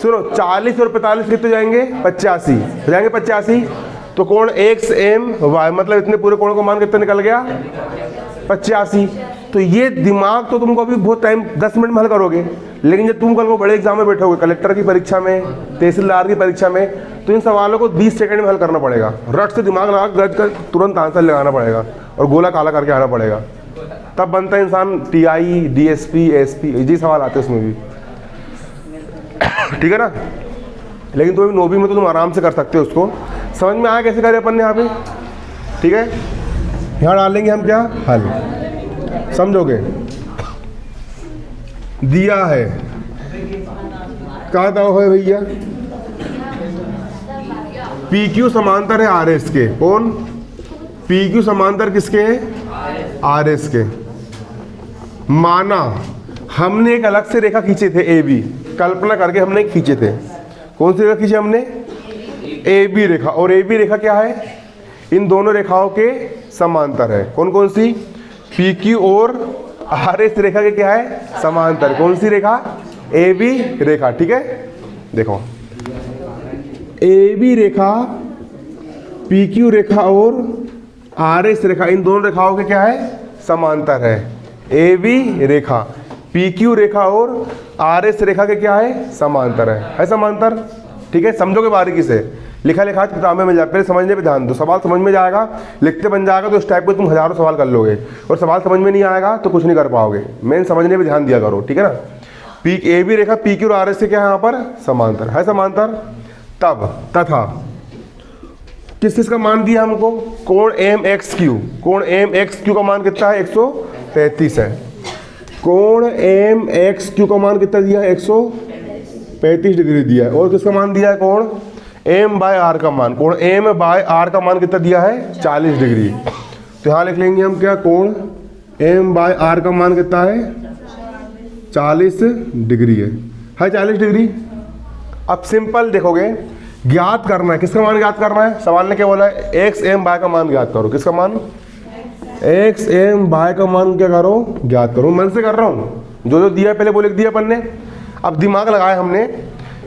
S1: सुनो, 40 और 45 कितने जाएंगे? 85 हो जाएंगे, 85। तो कोण एक्स एम वाई, मतलब इतने पूरे कोण को मान कितना निकल गया? 85। तो ये दिमाग तो तुमको अभी बहुत टाइम 10 मिनट में हल करोगे, लेकिन जब तुम कल को बड़े एग्जाम में बैठोगे, कलेक्टर की परीक्षा में, तहसीलदार की परीक्षा में, तो इन सवालों को 20 सेकंड में हल करना पड़ेगा। रट से दिमाग लगा गज कर तुरंत आंसर लगाना पड़ेगा और गोला काला करके आना पड़ेगा, तब बनता है इंसान टीआई, डीएसपी, एसपी, ये सवाल आते हैं उसमें भी, ठीक है ना। लेकिन तो 9वीं में तो तुम आराम से कर सकते हो उसको। समझ में आया कैसे करें अपन ने यहाँ पे? ठीक है, यहाँ डालेंगे हम क्या? हल। समझोगे? दिया है, कहा दाव है भैया? पी क्यू समांतर है आर एस के। कौन? पी क्यू समांतर किसके है? आर एस के। माना हमने एक अलग से रेखा खींचे थे, ए बी, कल्पना करके हमने खींचे थे। कौन सी रेखा खींची हमने? ए बी रेखा। और ए बी रेखा क्या है? इन दोनों रेखाओं के समांतर है। कौन कौन सी? पी क्यू और आर एस रेखा के क्या है? समांतर। कौन सी रेखा? ए बी रेखा, ठीक है। देखो ए बी रेखा, पी क्यू रेखा और आर एस रेखा, इन दोनों रेखाओं के क्या है? समांतर है। ए बी रेखा, पी क्यू रेखा और आर एस रेखा के क्या है? समांतर है समांतर, ठीक है। समझोगे बारीकी से, लिखा लिखा किताब में मिल जाए, पहले समझने पे ध्यान दो। सवाल समझ में जाएगा, लिखते बन जाएगा तो इस टाइप के तुम हजारों सवाल कर लोगे, और सवाल समझ में नहीं आएगा तो कुछ नहीं कर पाओगे। मेन समझने पे ध्यान दिया करो, ठीक है ना। पी ए बी रेखा पी क्यू और आर एस से क्या है यहाँ पर? समांतर है समांतर। तब तथा किस किस का मान दिया हमको? कोण एम एक्स क्यू, कोण एम एक्स क्यू का मान कितना है? 135 है। कोण एम एक्स क्यू का मान कितना दिया है? 135 डिग्री दिया है। और किसका मान दिया है? कोण एम बाय आर का मान, कोण एम बाय आर का मान कितना दिया है? 40 डिग्री। तो यहाँ लिख लेंगे हम क्या? कोण एम बाय आर का मान कितना है? 40 डिग्री है 40 डिग्री। अब सिंपल देखोगे, ज्ञात करना है, किसका मान ज्ञात करना है? सवाल ने क्या बोला है? एक्स एम बाय का मान ज्ञात करो। किसका मान? एक्स एम बाय का मान क्या करो? ज्ञात करो। मन से कर रहा हूँ, जो जो दिया पहले वो लिख दिया अपन ने। अब दिमाग लगाया हमने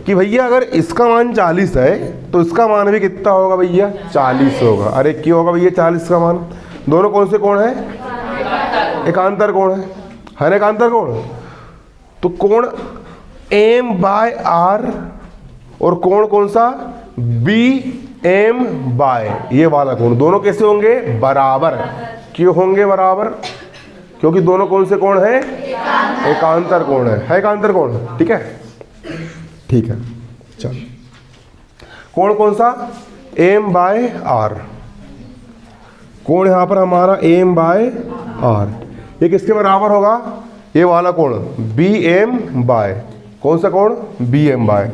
S1: कि भैया अगर इसका मान 40 है तो इसका मान भी कितना होगा भैया? 40 होगा। अरे क्यों होगा भैया 40 का मान? दोनों कौन से कोण है? एकांतर कोण है ना, एकांतर कोण। तो कोण एम बाय आर और कोण कौन सा? बी एम बाय, ये वाला कोण, दोनों कैसे होंगे? बराबर। क्यों होंगे बराबर? क्योंकि दोनों कौन से कोण है? एकांतर कोण है एकांतर कोण, ठीक है। ठीक है, चल कोण कौन सा? M by R. कोण यहां पर हमारा एम बाय आर, ये किसके बराबर होगा? ये वाला कोण बी एम बाय। कौन सा कोण? B M by.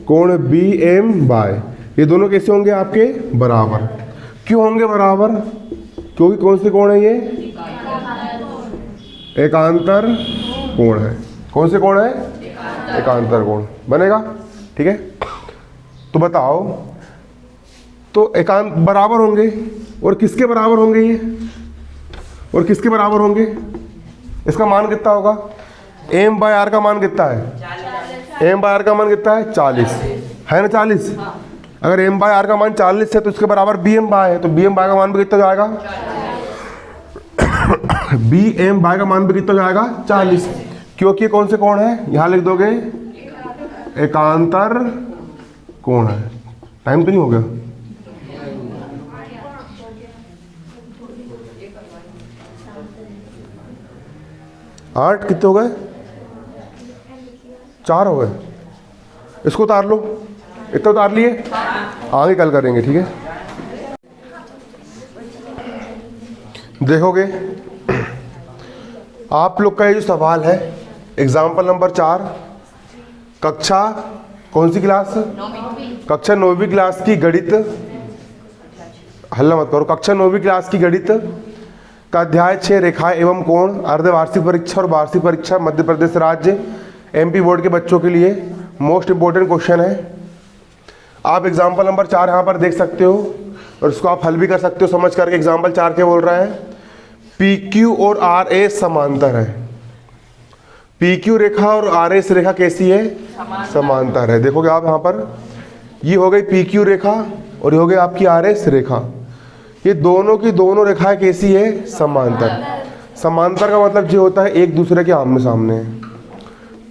S1: कोण बी एम बाय, ये दोनों कैसे होंगे आपके? बराबर। क्यों होंगे बराबर? क्योंकि कौन से कोण है ये? एकांतर कोण है। कौन से कोण है? एकांतर कोण बनेगा। ठीक है, तो बताओ, तो एकांत बराबर होंगे और किसके बराबर होंगे ये, और किसके बराबर होंगे? इसका मान कितना होगा? एम बाय आर का मान कितना है? एम बाय आर का मान कितना है? 40 है ना, 40। अगर एम बाय आर का मान 40 है तो इसके बराबर बी एम बाय है, तो बी एम बाय का मान भी कितना जाएगा? बी एम बाय का मान भी कितना जाएगा? 40, क्योंकि ये कौन से कोण है? यहां लिख दोगे एकांतर कोण है। टाइम तो नहीं हो गया? आठ कितने हो गए? 4 हो गए। इसको उतार लो, इतना उतार लिए, आगे कल करेंगे। ठीक है, देखोगे आप लोग का ये जो सवाल है एग्जाम्पल नंबर 4, कक्षा कौन सी क्लास? कक्षा 9वीं क्लास की गणित, हल्ला मत करो, कक्षा 9वीं क्लास की गणित का अध्याय 6 रेखाएं एवं कोण, अर्धवार्षिक परीक्षा और वार्षिक परीक्षा मध्य प्रदेश राज्य एमपी बोर्ड के बच्चों के लिए मोस्ट इंपोर्टेंट क्वेश्चन है। आप एग्जाम्पल नंबर 4 यहाँ पर देख सकते हो और इसको आप हल भी कर सकते हो समझ करके। एग्जाम्पल 4 क्या बोल रहा है? पी क्यू और आर ए समांतर है। पी क्यू रेखा और आर एस रेखा कैसी है? समांतर है। देखोगे आप यहाँ पर, ये हो गई पी क्यू रेखा और ये हो गई आपकी आर एस रेखा। ये दोनों की दोनों रेखाएं कैसी है? समांतर। समांतर का मतलब जो होता है एक दूसरे के आमने सामने है।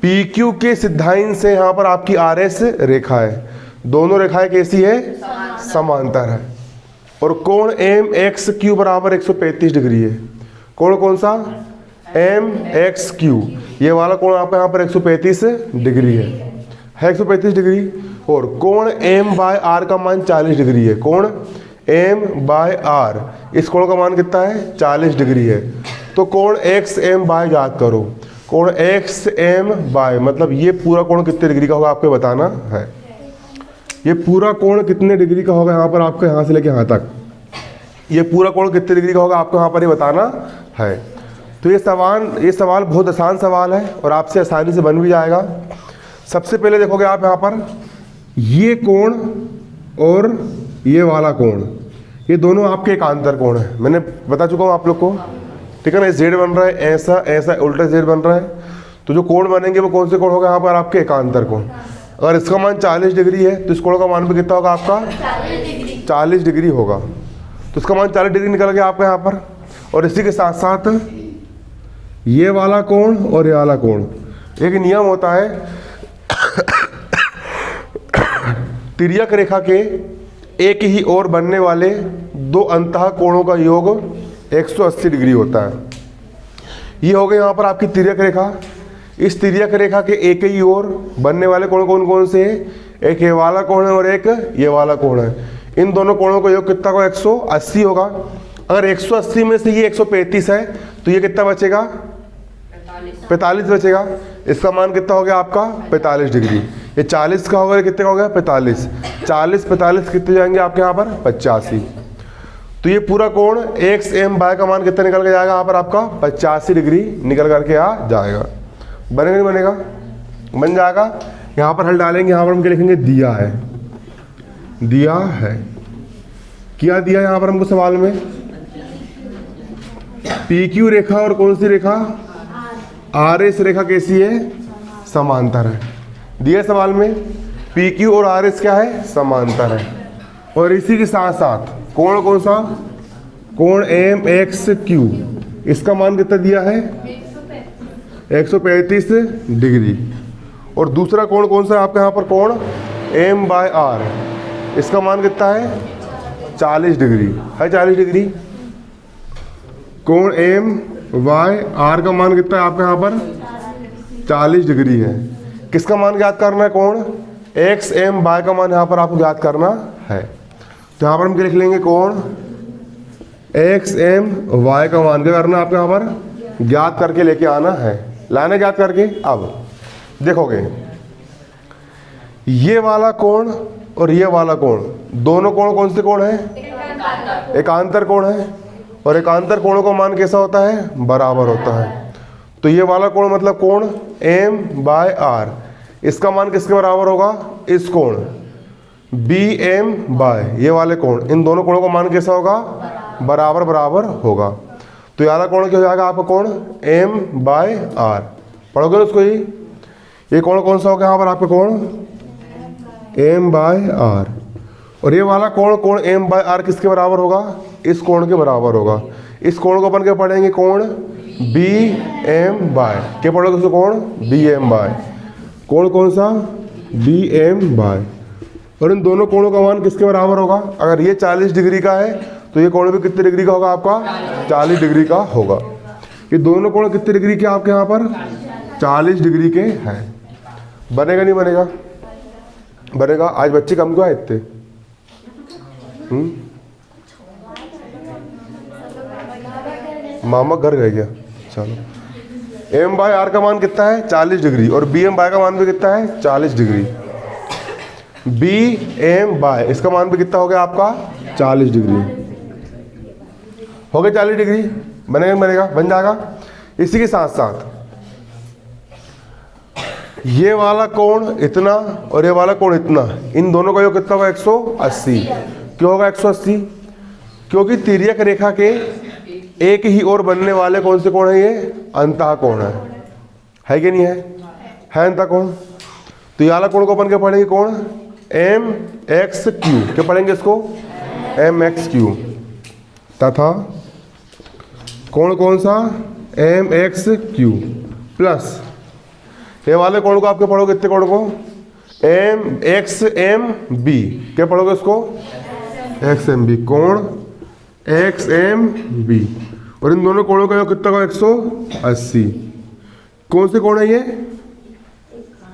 S1: पी क्यू के सिद्धांत से यहाँ पर आपकी आर एस रेखा है, दोनों रेखाएं कैसी है? समांतर है। और कोण एम एक्स क्यू बराबर 135 डिग्री है। कोण कौन सा? M X Q. ये वाला कोण आपका यहाँ पर 135 डिग्री है 135 डिग्री। और कोण एम बाय आर का मान 40 डिग्री है। कोण एम बाय आर, इस कोण का मान कितना है? 40 डिग्री है। तो कोण एक्स एम बाय याद करो, कोण एक्स एम बाय मतलब ये पूरा कोण कितने डिग्री का होगा आपको बताना है। ये पूरा कोण कितने डिग्री का होगा यहाँ पर आपको, यहाँ से लेके यहाँ तक ये पूरा कोण कितने डिग्री का होगा आपको यहाँ पर ये बताना है। तो ये सवाल बहुत आसान सवाल है और आपसे आसानी से बन भी जाएगा। सबसे पहले देखोगे आप यहाँ पर, ये कोण और ये वाला कोण, ये दोनों आपके एकांतर कोण है। मैंने बता चुका हूँ आप लोग को, ठीक है ना। जेड बन रहा है ऐसा ऐसा, उल्टा जेड बन रहा है, तो जो कोण बनेंगे वो कौन से कोण होगा यहाँ पर? आपके एकांतर कोण। अगर इसका मान 40 डिग्री है तो इस कोण का मान भी कितना होगा आपका? 40 डिग्री होगा। तो इसका मान 40 डिग्री निकल गया आपका यहाँ पर। और इसी के साथ साथ ये वाला कोण और ये वाला कोण, एक नियम होता है तिर्यक रेखा के एक ही ओर बनने वाले दो अंतः कोणों का योग 180 डिग्री होता है। ये हो गई यहाँ पर आपकी तिर्यक रेखा। इस तिर्यक रेखा के एक ही ओर बनने वाले कोण कौन कौन से? एक ये वाला कोण है और एक ये वाला कोण है। इन दोनों कोणों का योग कितना होगा? 180 होगा। अगर 180 में से ये 135 है तो ये कितना बचेगा? 45 बचेगा। इसका मान कितना हो गया आपका? 45 डिग्री। ये 40 का होगा, कितने का हो गया? 45। 40 कितने जाएंगे आपके यहाँ पर? 85। तो ये पूरा कोण एक्स एम बाय का मान कितना निकल के जाएगा यहाँ पर आपका? 85 डिग्री निकल करके आ जाएगा। बनेगा नहीं बनेगा? बन जाएगा। यहाँ पर हल डालेंगे, यहाँ पर हम क्या लिखेंगे? दिया है। दिया है क्या दिया यहाँ पर हमको सवाल में? पी क्यू रेखा और कौन सी रेखा? आर एस रेखा कैसी है? समांतर है। दिया सवाल में पी क्यू और आर एस क्या है? समांतर है। और इसी के साथ साथ कोण कौन सा? कोण एम एक्स क्यू, इसका मान कितना दिया है? 135 डिग्री। और दूसरा कोण कौन सा है आपका यहाँ पर? कोण एम बाय आर, इसका मान कितना है? 40 डिग्री है। 40 डिग्री। कोण एम बाय आर का मान कितना है आपका यहाँ पर? 40 डिग्री है। किसका मान ज्ञात करना है? कोण एक्स एम बाय का मान यहाँ पर आपको ज्ञात करना है। तो यहाँ पर हम क्या लिख लेंगे? कोण एक्स एम वाई का मान क्या करना है आपको यहाँ पर? ज्ञात करके लेके आना है। लाना ज्ञात करके। अब देखोगे ये वाला कोण और ये वाला कोण, दोनों कोण कौन से कोण है? एकांतर कोण है। और एकांतर कोणों का मान कैसा होता है? बराबर होता है। तो ये वाला कोण मतलब कोण एम बाय आर, इसका मान किसके बराबर होगा, इस कोण बी एम बाय ये वाले कोण, इन दोनों कोणों का मान कैसा होगा, बराबर बराबर होगा। तो ये वाला कोण क्या हो जाएगा आपका, कोण एम बाय आर। पढ़ोगे ना उसको, ये कोण कौन सा होगा यहाँ पर आपका, कोण एम बाय आर। और ये वाला कोण कोण एम बाय आर किसके बराबर होगा, इस कोण के बराबर होगा। इस कोण को अपन क्या पढ़ेंगे, कोण बी एम बाय, क्या पढ़ोगे उसको, कोण बी एम बाय, कोण कौन सा बी एम बाय। और इन दोनों कोणों का मान किसके बराबर होगा, अगर ये 40 डिग्री का है तो ये कोण भी कितने डिग्री का होगा आपका, 40 डिग्री का होगा। ये दोनों कोण कितने डिग्री के आपके यहाँ पर, 40 डिग्री के हैं। बनेगा नहीं बनेगा, बनेगा। आज बच्चे कम क्यों आए इतने, मामा घर गए क्या, चलो। एम बाय आर का मान कितना है, 40 डिग्री, और बी एम बाय का मान भी कितना है, 40 डिग्री। बी एम बाय इसका मान भी कितना हो गया आपका, 40 डिग्री हो गया, 40 डिग्री। बनेगा बनेगा, बन जाएगा। इसी के साथ साथ ये वाला कोण इतना और ये वाला कोण इतना, इन दोनों का योग कितना होगा, 180। क्यों होगा 180, क्योंकि तिर्यक रेखा के एक ही ओर बनने वाले कौन से कोण है, ये अंतः कोण है कि नहीं है अंतः कोण। तो ये वाला कोण को अपन क्या पढ़ेंगे, कोण एम एक्स क्यू, क्या पढ़ेंगे इसको, एम एक्स क्यू। तथा कोण कौन सा, एम एक्स क्यू प्लस ये वाले कोण को आप क्या पढ़ोगे, इतने कोण को एम एक्स एम बी, क्या पढ़ोगे उसको, एक्स एम बी, कोण एक्स एम बी। और इन दोनों कोणों का योग कितना होगा, 180। कौन से कोण है ये,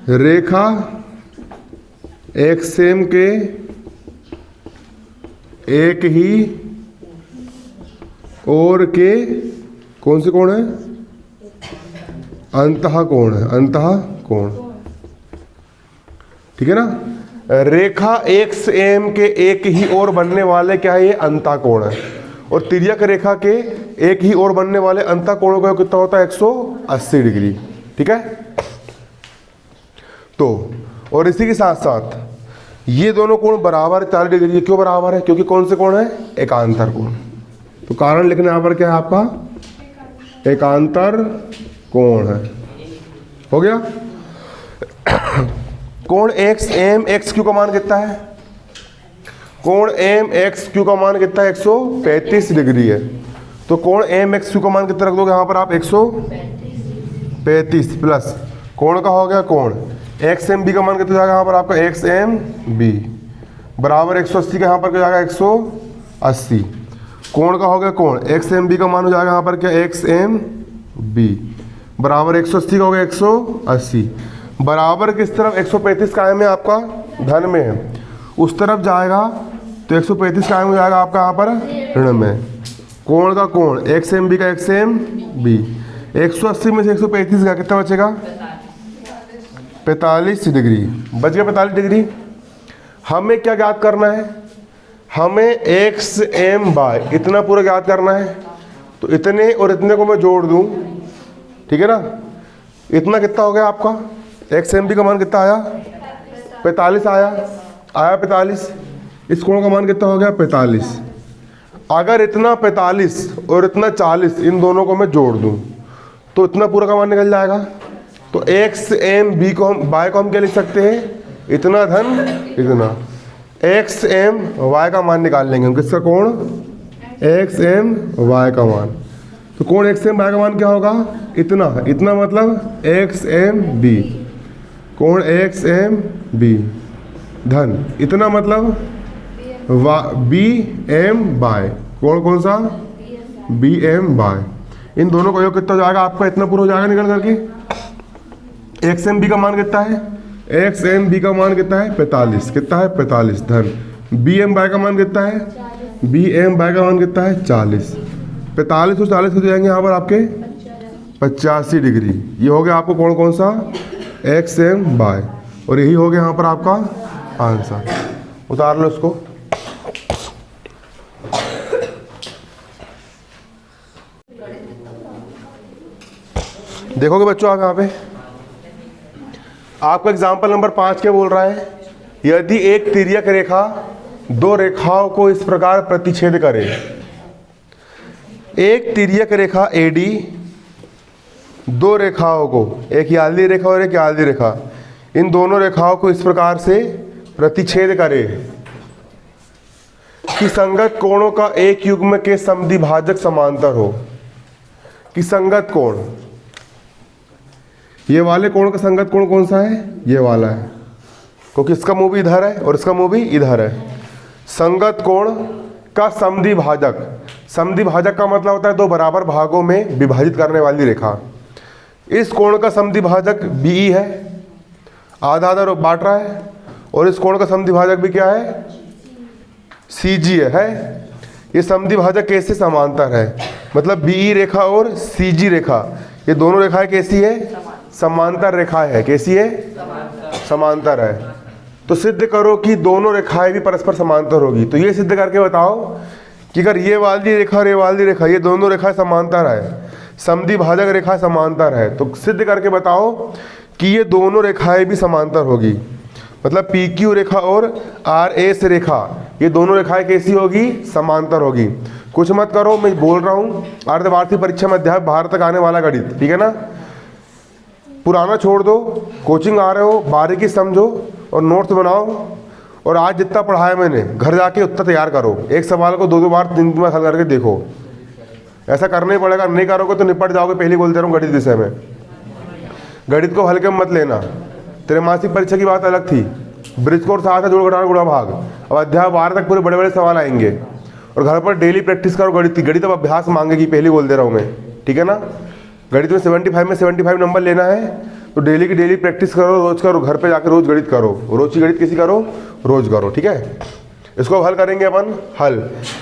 S1: रेखा एक्स एम के एक ही ओर के कौन से कोण है, अंतः कोण है, अंतः कोण, ठीक है ना। रेखा एक्स एम के एक ही ओर बनने वाले क्या है, ये अंतः कोण है। और तिर्यक रेखा के एक ही ओर बनने वाले अंतः कोणों का कितना होता है, 180 डिग्री, ठीक है। तो और इसी के साथ साथ ये दोनों कोण बराबर 40 डिग्री, क्यों बराबर है, क्योंकि कौन से कोण है, एकांतर कोण। तो कारण लिखना यहाँ पर क्या है आपका, एकांतर कोण है, हो गया। कोण एक्स एम एक्स क्यू का मान कितना है, कोण एम एक्स क्यू का मान कितना है, 135 डिग्री है। तो कोण एम एक्स क्यू का मान कितना रख दोगे यहाँ पर आप, 135 प्लस कोण का हो गया, कोण एक्स एम बी का मान कितना जाएगा यहाँ पर आपका, एक्स एम बी बराबर 180 का यहाँ पर क्या जाएगा, 180। कोण का हो गया, कोण एक्स एम बी का मान हो जाएगा यहाँ पर क्या, एक्स एम बी बराबर 180 का हो गया, 180 बराबर किस तरफ, 135 कायम है आपका, धन में है, उस तरफ जाएगा तो 135 कायम हो जाएगा आपका यहाँ पर ऋण में। कोण का कोण एक्स एम बी का एक्स एम बी, 180 में से 135 का कितना बचेगा, 45 डिग्री बच गया, 45 डिग्री। हमें क्या ज्ञात करना है, हमें एक्स एम बाय इतना पूरा ज्ञात करना है। तो इतने और इतने को मैं जोड़ दूं, ठीक है ना। इतना कितना हो गया आपका, एक्स एम बी का मान कितना आया, 45 आया 45। इस कोण का मान कितना हो गया, 45। अगर इतना 45 और इतना 40 इन दोनों को मैं जोड़ दूं तो इतना पूरा का मान निकल जाएगा। तो एक्स एम बी को हम बाय को हम क्या लिख सकते हैं, इतना धन इतना। एक्स एम वाई का मान निकाल लेंगे हम, किसका कोण, एक्स एम वाई का मान। तो कोण एक्स एम वाई का मान क्या होगा, इतना, इतना मतलब एक्स एम बी, कोण एक्स एम बी धन इतना मतलब बी एम बाय, कोण कौन सा, बी एम बाय। इन दोनों का योग कितना हो जाएगा आपका, इतना पूरा हो जाएगा निकल करके। एक्स एम बी का मान कितना है, एक्स एम बी का मान कितना है, 45, कितना है 45 धन बी एम बाय का मान कितना है, बी एम बाय का मान कितना है 40। 45 और 40 हो जाएंगे यहाँ पर आपके 85 डिग्री। ये हो गया आपको कोण कौन सा, एक्स एम बाय, और यही हो गया यहाँ पर आपका आंसर। उतार लो इसको। देखोगे बच्चों आप यहाँ पे आपका एग्जाम्पल नंबर 5 क्या बोल रहा है, यदि एक तिर्यक रेखा दो रेखाओं को इस प्रकार प्रतिच्छेद करे। एक तिर्यक रेखा AD दो रेखाओं को, एक याल्दी रेखा और एक याल्दी रेखा, इन दोनों रेखाओं को इस प्रकार से प्रतिच्छेद करे कि संगत कोणों का एक युग्म के समद्विभाजक समांतर हो। कि संगत कोण, ये वाले कोण का संगत कोण कौन सा है, ये वाला है, क्योंकि इसका मुंह भी इधर है और इसका मुंह भी इधर है। संगत कोण का समद्विभाजक, समद्विभाजक का मतलब होता है दो बराबर भागों में विभाजित करने वाली रेखा। इस कोण का समद्विभाजक BE है, आधा आधा बांट रहा है, और इस कोण का समद्विभाजक भी क्या है, CG है। ये समद्विभाजक कैसे समांतर है, मतलब BE रेखा और CG रेखा, ये दोनों रेखाएं कैसी है, समांतर रेखा है। कैसी है, समांतर है। तो सिद्ध करो कि दोनों रेखाएं भी परस्पर समांतर होगी। तो ये सिद्ध करके बताओ कि अगर ये वाली रेखा और ये वाली रेखा, ये दोनों रेखाएं समांतर है, समद्विभाजक रेखा समांतर है, तो सिद्ध करके बताओ कि ये दोनों रेखाएं भी समांतर होगी। मतलब PQ रेखा और RS रेखा, ये दोनों रेखाएं कैसी होगी, समांतर होगी। कुछ मत करो, मैं बोल रहा हूँ अर्धवार्षिक परीक्षा में अध्याय बाहर तक आने वाला गणित, ठीक है ना। पुराना छोड़ दो, कोचिंग आ रहे हो, बारीकी समझो और नोट्स बनाओ, और आज जितना पढ़ाया मैंने घर जाके उत्तर तैयार करो। एक सवाल को 2-2 बार 3 बार हल करके देखो, ऐसा करना ही पड़ेगा। नहीं करोगे तो निपट जाओगे। पहले बोलते रहो गणित विषय में, गणित को हल्के में मत लेना। त्रैमासिक परीक्षा की बात अलग थी, ब्रिज कोर्स आया था जोड़ घटाना गुणा भाग, अब अध्याय 12 तक पूरे बड़े बड़े सवाल आएंगे। और घर पर डेली प्रैक्टिस करो गणित की, गणित अब अभ्यास मांगेगी, पहले बोल दे रहा हूँ मैं, ठीक है ना। गणित में 75 नंबर लेना है, तो डेली की डेली प्रैक्टिस करो, रोज करो, घर पे जाकर रोज गणित करो, रोज की गणित किसी करो, रोज करो, ठीक है। इसको हल करेंगे अपन। हल,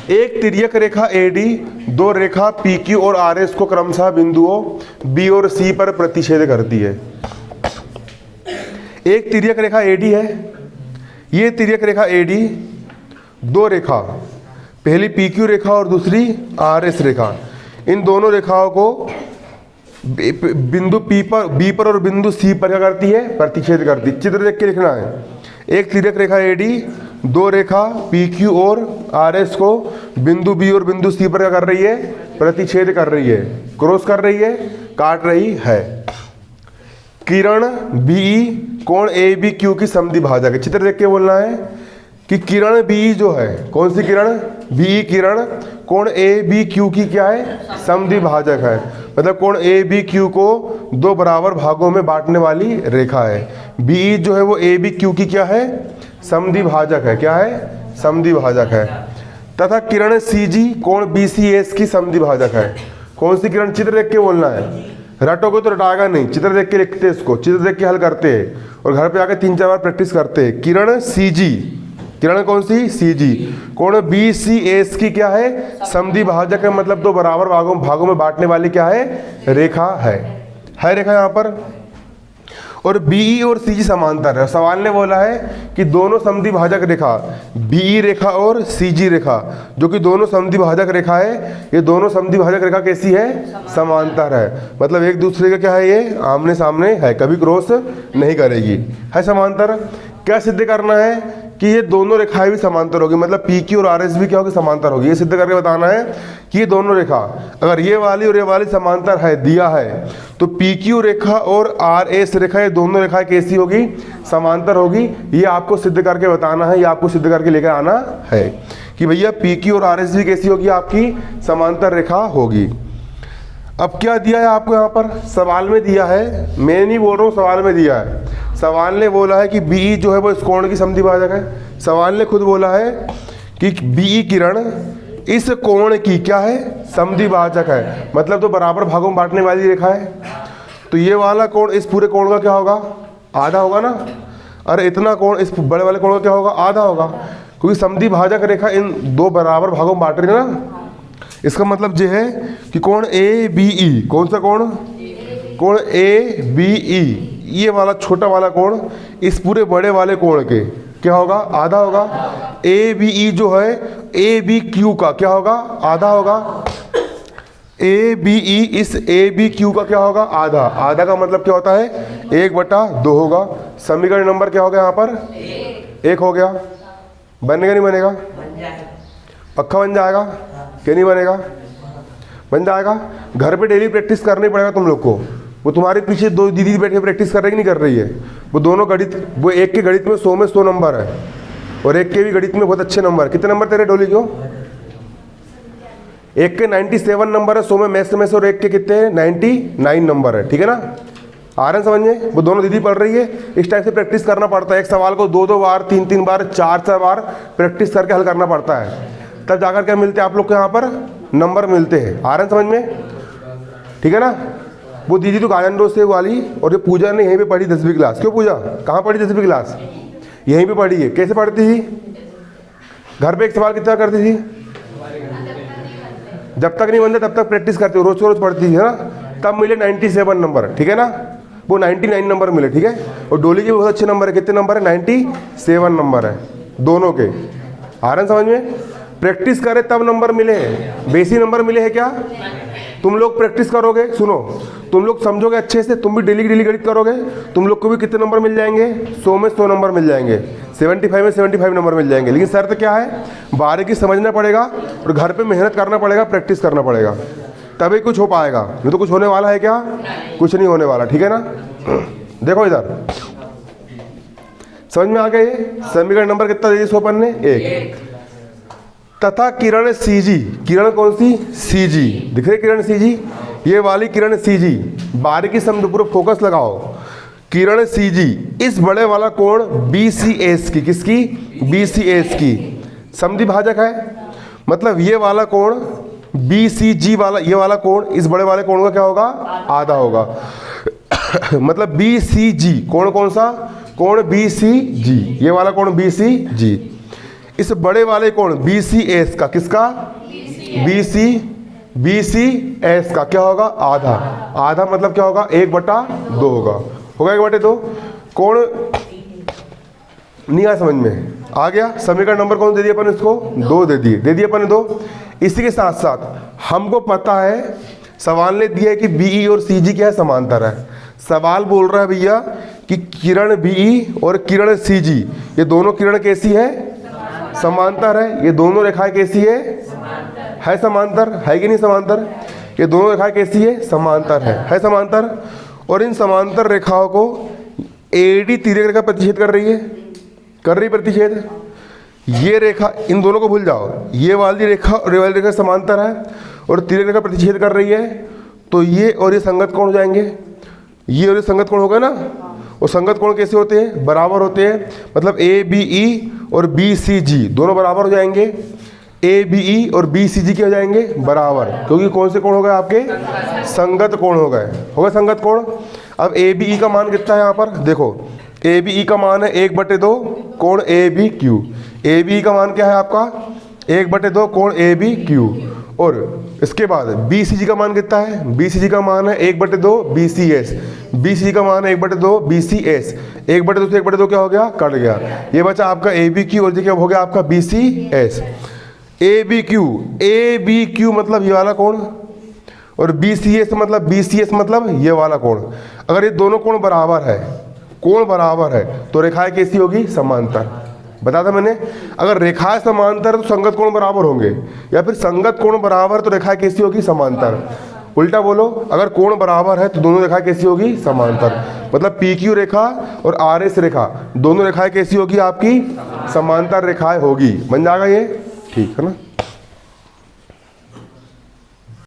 S1: एक तिर्यक रेखा AD दो रेखा PQ और RS को क्रमशः बिंदुओं B और C पर प्रतिच्छेद करती है। एक तिर्यक रेखा AD है, ये तिर्यक रेखा AD दो रेखा, पहली PQ रेखा और दूसरी RS रेखा, इन दोनों रेखाओं को बिंदु B पर और बिंदु C पर क्या करती है, प्रतिच्छेद करती है। चित्र देख के लिखना है। एक तिर्यक रेखा AD दो रेखा PQ और RS को बिंदु B और बिंदु C पर क्या कर रही है, प्रतिच्छेद कर रही है, क्रॉस कर रही है, काट रही है। किरण BE कोण ABQ की समद्विभाजक है। चित्र देख के बोलना है कि किरण BE जो है, कौन सी किरण, BE किरण कोण ABQ की क्या है, समद्विभाजक है। मतलब कोण ABQ को दो बराबर भागों में बांटने वाली रेखा है। BE जो है वो ABQ की क्या है, समद्विभाजक है। क्या है, समद्विभाजक है। तथा किरण CG कोण BCS की समद्विभाजक है। कौन सी किरण, चित्र देख के बोलना है, रटोगे तो रटाएगा नहीं, चित्र देख के लिखते हैं इसको, चित्र देख के हल करते हैं और घर पे आके 3-4 बार प्रैक्टिस करते हैं। किरण CG, किरण कौन सी, CG कोण BCS की क्या है, समद्विभाजक है। मतलब दो बराबर भागों में बांटने वाली क्या है, रेखा है रेखा यहाँ पर। और BE और CG समांतर है। सवाल ने बोला है कि दोनों समद्विभाजक रेखा BE रेखा और CG रेखा, जो कि दोनों समद्विभाजक रेखा है, ये दोनों समद्विभाजक रेखा कैसी है, समांतर है। मतलब एक दूसरे का क्या है, ये आमने सामने है, कभी क्रॉस नहीं करेगी, है समांतर। क्या सिद्ध करना है कि ये दोनों रेखाएं भी समांतर होगी, मतलब PQ और RS भी क्या होगी, समांतर होगी। ये सिद्ध करके बताना है कि ये दोनों रेखा, अगर ये वाली और ये वाली समांतर है, दिया है, तो PQ रेखा और RS रेखा, ये दोनों रेखाएं कैसी होगी, समांतर होगी। ये आपको सिद्ध करके बताना है, ये आपको सिद्ध करके लेकर आना है कि भैया PQ और RS भी कैसी होगी, आपकी समांतर रेखा होगी। अब क्या दिया है आपको यहाँ पर, सवाल में दिया है, मैं नहीं बोल रहा हूँ, सवाल में दिया है। सवाल ने बोला है कि BE जो है वो इस कोण की समद्विभाजक है। सवाल ने खुद बोला है कि BE किरण इस कोण की क्या है, समद्विभाजक है। मतलब तो बराबर भागों में बांटने वाली रेखा है। तो ये वाला कोण इस पूरे कोण का क्या होगा, आधा होगा ना। अरे इतना कोण इस बड़े वाले कोण का क्या होगा, आधा होगा, क्योंकि समद्विभाजक रेखा इन दो बराबर भागों में बांट रही है ना। इसका मतलब ये है कि कोण ABE, कौन सा कोण, कोण ABE, ये वाला छोटा वाला कोण इस पूरे बड़े वाले कोण के क्या होगा, आधा होगा। ABE जो है ABQ का क्या होगा, आधा होगा। ए बी ई, इस ए बी क्यू का क्या होगा? आधा। आधा का मतलब क्या होता है? 1/2 होगा। समीकरण नंबर क्या हो गया यहाँ पर? 1 हो गया। बनेगा नहीं बनेगा? पक्का बन जाएगा? क्या नहीं बनेगा? बन जाएगा। घर पे डेली प्रैक्टिस करनी पड़ेगा तुम लोग को। वो तुम्हारे पीछे 2 दीदी बैठे प्रैक्टिस कर रही कि नहीं कर रही है? वो दोनों गणित, वो एक के गणित में 100 में 100 नंबर है और एक के भी गणित में बहुत अच्छे नंबर। कितने नंबर तेरे डोली क्यों? एक के 97 नंबर है 100 में मैथ्स में से, और एक के कितने हैं? 99 नंबर है। ठीक है ना? आ रहे हैं समझ में? वो दोनों दीदी पढ़ रही है। इस टाइप से प्रैक्टिस करना पड़ता है। एक सवाल को 2-2 बार, 3-3 बार, 4-4 बार प्रैक्टिस करके हल करना पड़ता है, तब जाकर क्या मिलते हैं आप लोग को? यहाँ पर नंबर मिलते हैं। आ रहे हैं समझ में? ठीक है ना? वो दीदी तो गायन रोज से वाली, और ये पूजा ने यहीं पे पढ़ी 10वीं क्लास। क्यों पूजा? कहाँ पढ़ी 10वीं क्लास? यहीं पे पढ़ी है। कैसे पढ़ती थी? घर पे एक सवाल कितना करती थी? जब तक नहीं बनता तब तक प्रैक्टिस करती हो, रोज को रोज पढ़ती थी, है ना? तब मिले 97 नंबर। ठीक है ना? वो 99 नंबर मिले। ठीक है? और डोली के बहुत अच्छे नंबर है। कितने नंबर है? 97 नंबर है दोनों के। आ रहे हैं समझ में? प्रैक्टिस करे तब नंबर मिले हैं, बेसी नंबर मिले हैं क्या? तुम लोग प्रैक्टिस करोगे, सुनो, तुम लोग समझोगे अच्छे से, तुम भी डेली डेली गणित करोगे, तुम लोग को भी कितने नंबर मिल जाएंगे? 100 में 100 नंबर मिल जाएंगे, 75 में 75 नंबर मिल जाएंगे। लेकिन शर्त क्या है? बारीकी समझना पड़ेगा और घर पे मेहनत करना पड़ेगा, प्रैक्टिस करना पड़ेगा, तभी कुछ हो पाएगा। नहीं तो कुछ होने वाला है क्या? कुछ नहीं होने वाला। ठीक है ना? देखो इधर, समझ में आ गया? ये समीकरण नंबर कितना दे दिया सोपन ने? 1। तथा किरण सीजी, किरण कौन सी? सीजी। दिख रही किरण सीजी? ये वाली किरण सीजी, बारीकी समझो, पूरा फोकस लगाओ। किरण सीजी इस बड़े वाला कोण BCS की, किसकी? BCS की समधि भाजक है। मतलब ये वाला कोण BCG वाला, ये वाला कोण इस बड़े वाले कोण का क्या होगा? आधा होगा। मतलब BCG कोण कौन सा? कोण BCG, ये वाला कोण BCG। इस बड़े वाले कोण BCS का, किसका? BCS का क्या होगा? आधा। आधा मतलब क्या होगा? 1/2 होगा। होगा 1/2। कोण नहीं आया समझ में? आ गया? समीकरण नंबर कौन दे दिया अपन इसको? 2 दे दिए अपन ने 2। इसी के साथ साथ हमको पता है, सवाल ने दिया है कि BE और CG क्या है? समांतर है। सवाल बोल रहा है भैया कि किरण BE और किरण CG, ये दोनों किरण कैसी है? समांतर है। ये दोनों रेखाएं कैसी है? है समांतर, है कि नहीं समांतर? ये दोनों रेखाएं कैसी है? समांतर है समांतर। और इन समांतर रेखाओं को AD तिर्यक रेखा प्रतिच्छेद कर रही है, प्रतिच्छेद। ये रेखा, इन दोनों को भूल जाओ, ये वाली रेखा और ये वाली रेखा समांतर है और तिर्यक रेखा प्रतिच्छेद कर रही है, तो ये और ये संगत कोण हो जाएंगे। ये और ये संगत कोण हो गए ना? और संगत कोण कैसे होते हैं? बराबर होते हैं। मतलब ABE और BCG दोनों बराबर हो जाएंगे। ABE और BCG क्या हो जाएंगे? बराबर, क्योंकि कौन से कोण हो गए आपके? संगत कोण हो गए। हो गए संगत कोण। अब ABE का मान कितना है यहाँ पर? देखो, ABE का मान है 1/2 कोण ABQ। ABE का मान क्या है आपका? 1/2 कोण ABQ। और इसके बाद BCG का मान कितना है? BCG का मान है 1/2 BCS। BCG का मान है 1/2 BCS। 1/2 से 1/2 क्या हो गया? कट गया। ये बचा आपका ABQ और ये क्या हो गया आपका? BCS। ABQ मतलब ये वाला कोण, और BCS मतलब ये वाला कोण। अगर ये दोनों कोण बराबर है, कोण बराबर है, तो रेखाएं कैसी होगी? समांतर। बता था मैंने, अगर रेखाएं समांतर तो संगत कोण बराबर होंगे, या फिर संगत कोण बराबर तो रेखाएं कैसी होगी? समांतर। उल्टा बोलो, अगर कोण बराबर है तो दोनों रेखाएं कैसी होगी? समांतर। मतलब PQ रेखा और RS रेखा, दोनों रेखाएं कैसी होगी आपकी? समांतर रेखाएं होगी। बन जाएगा ये? ठीक है ना?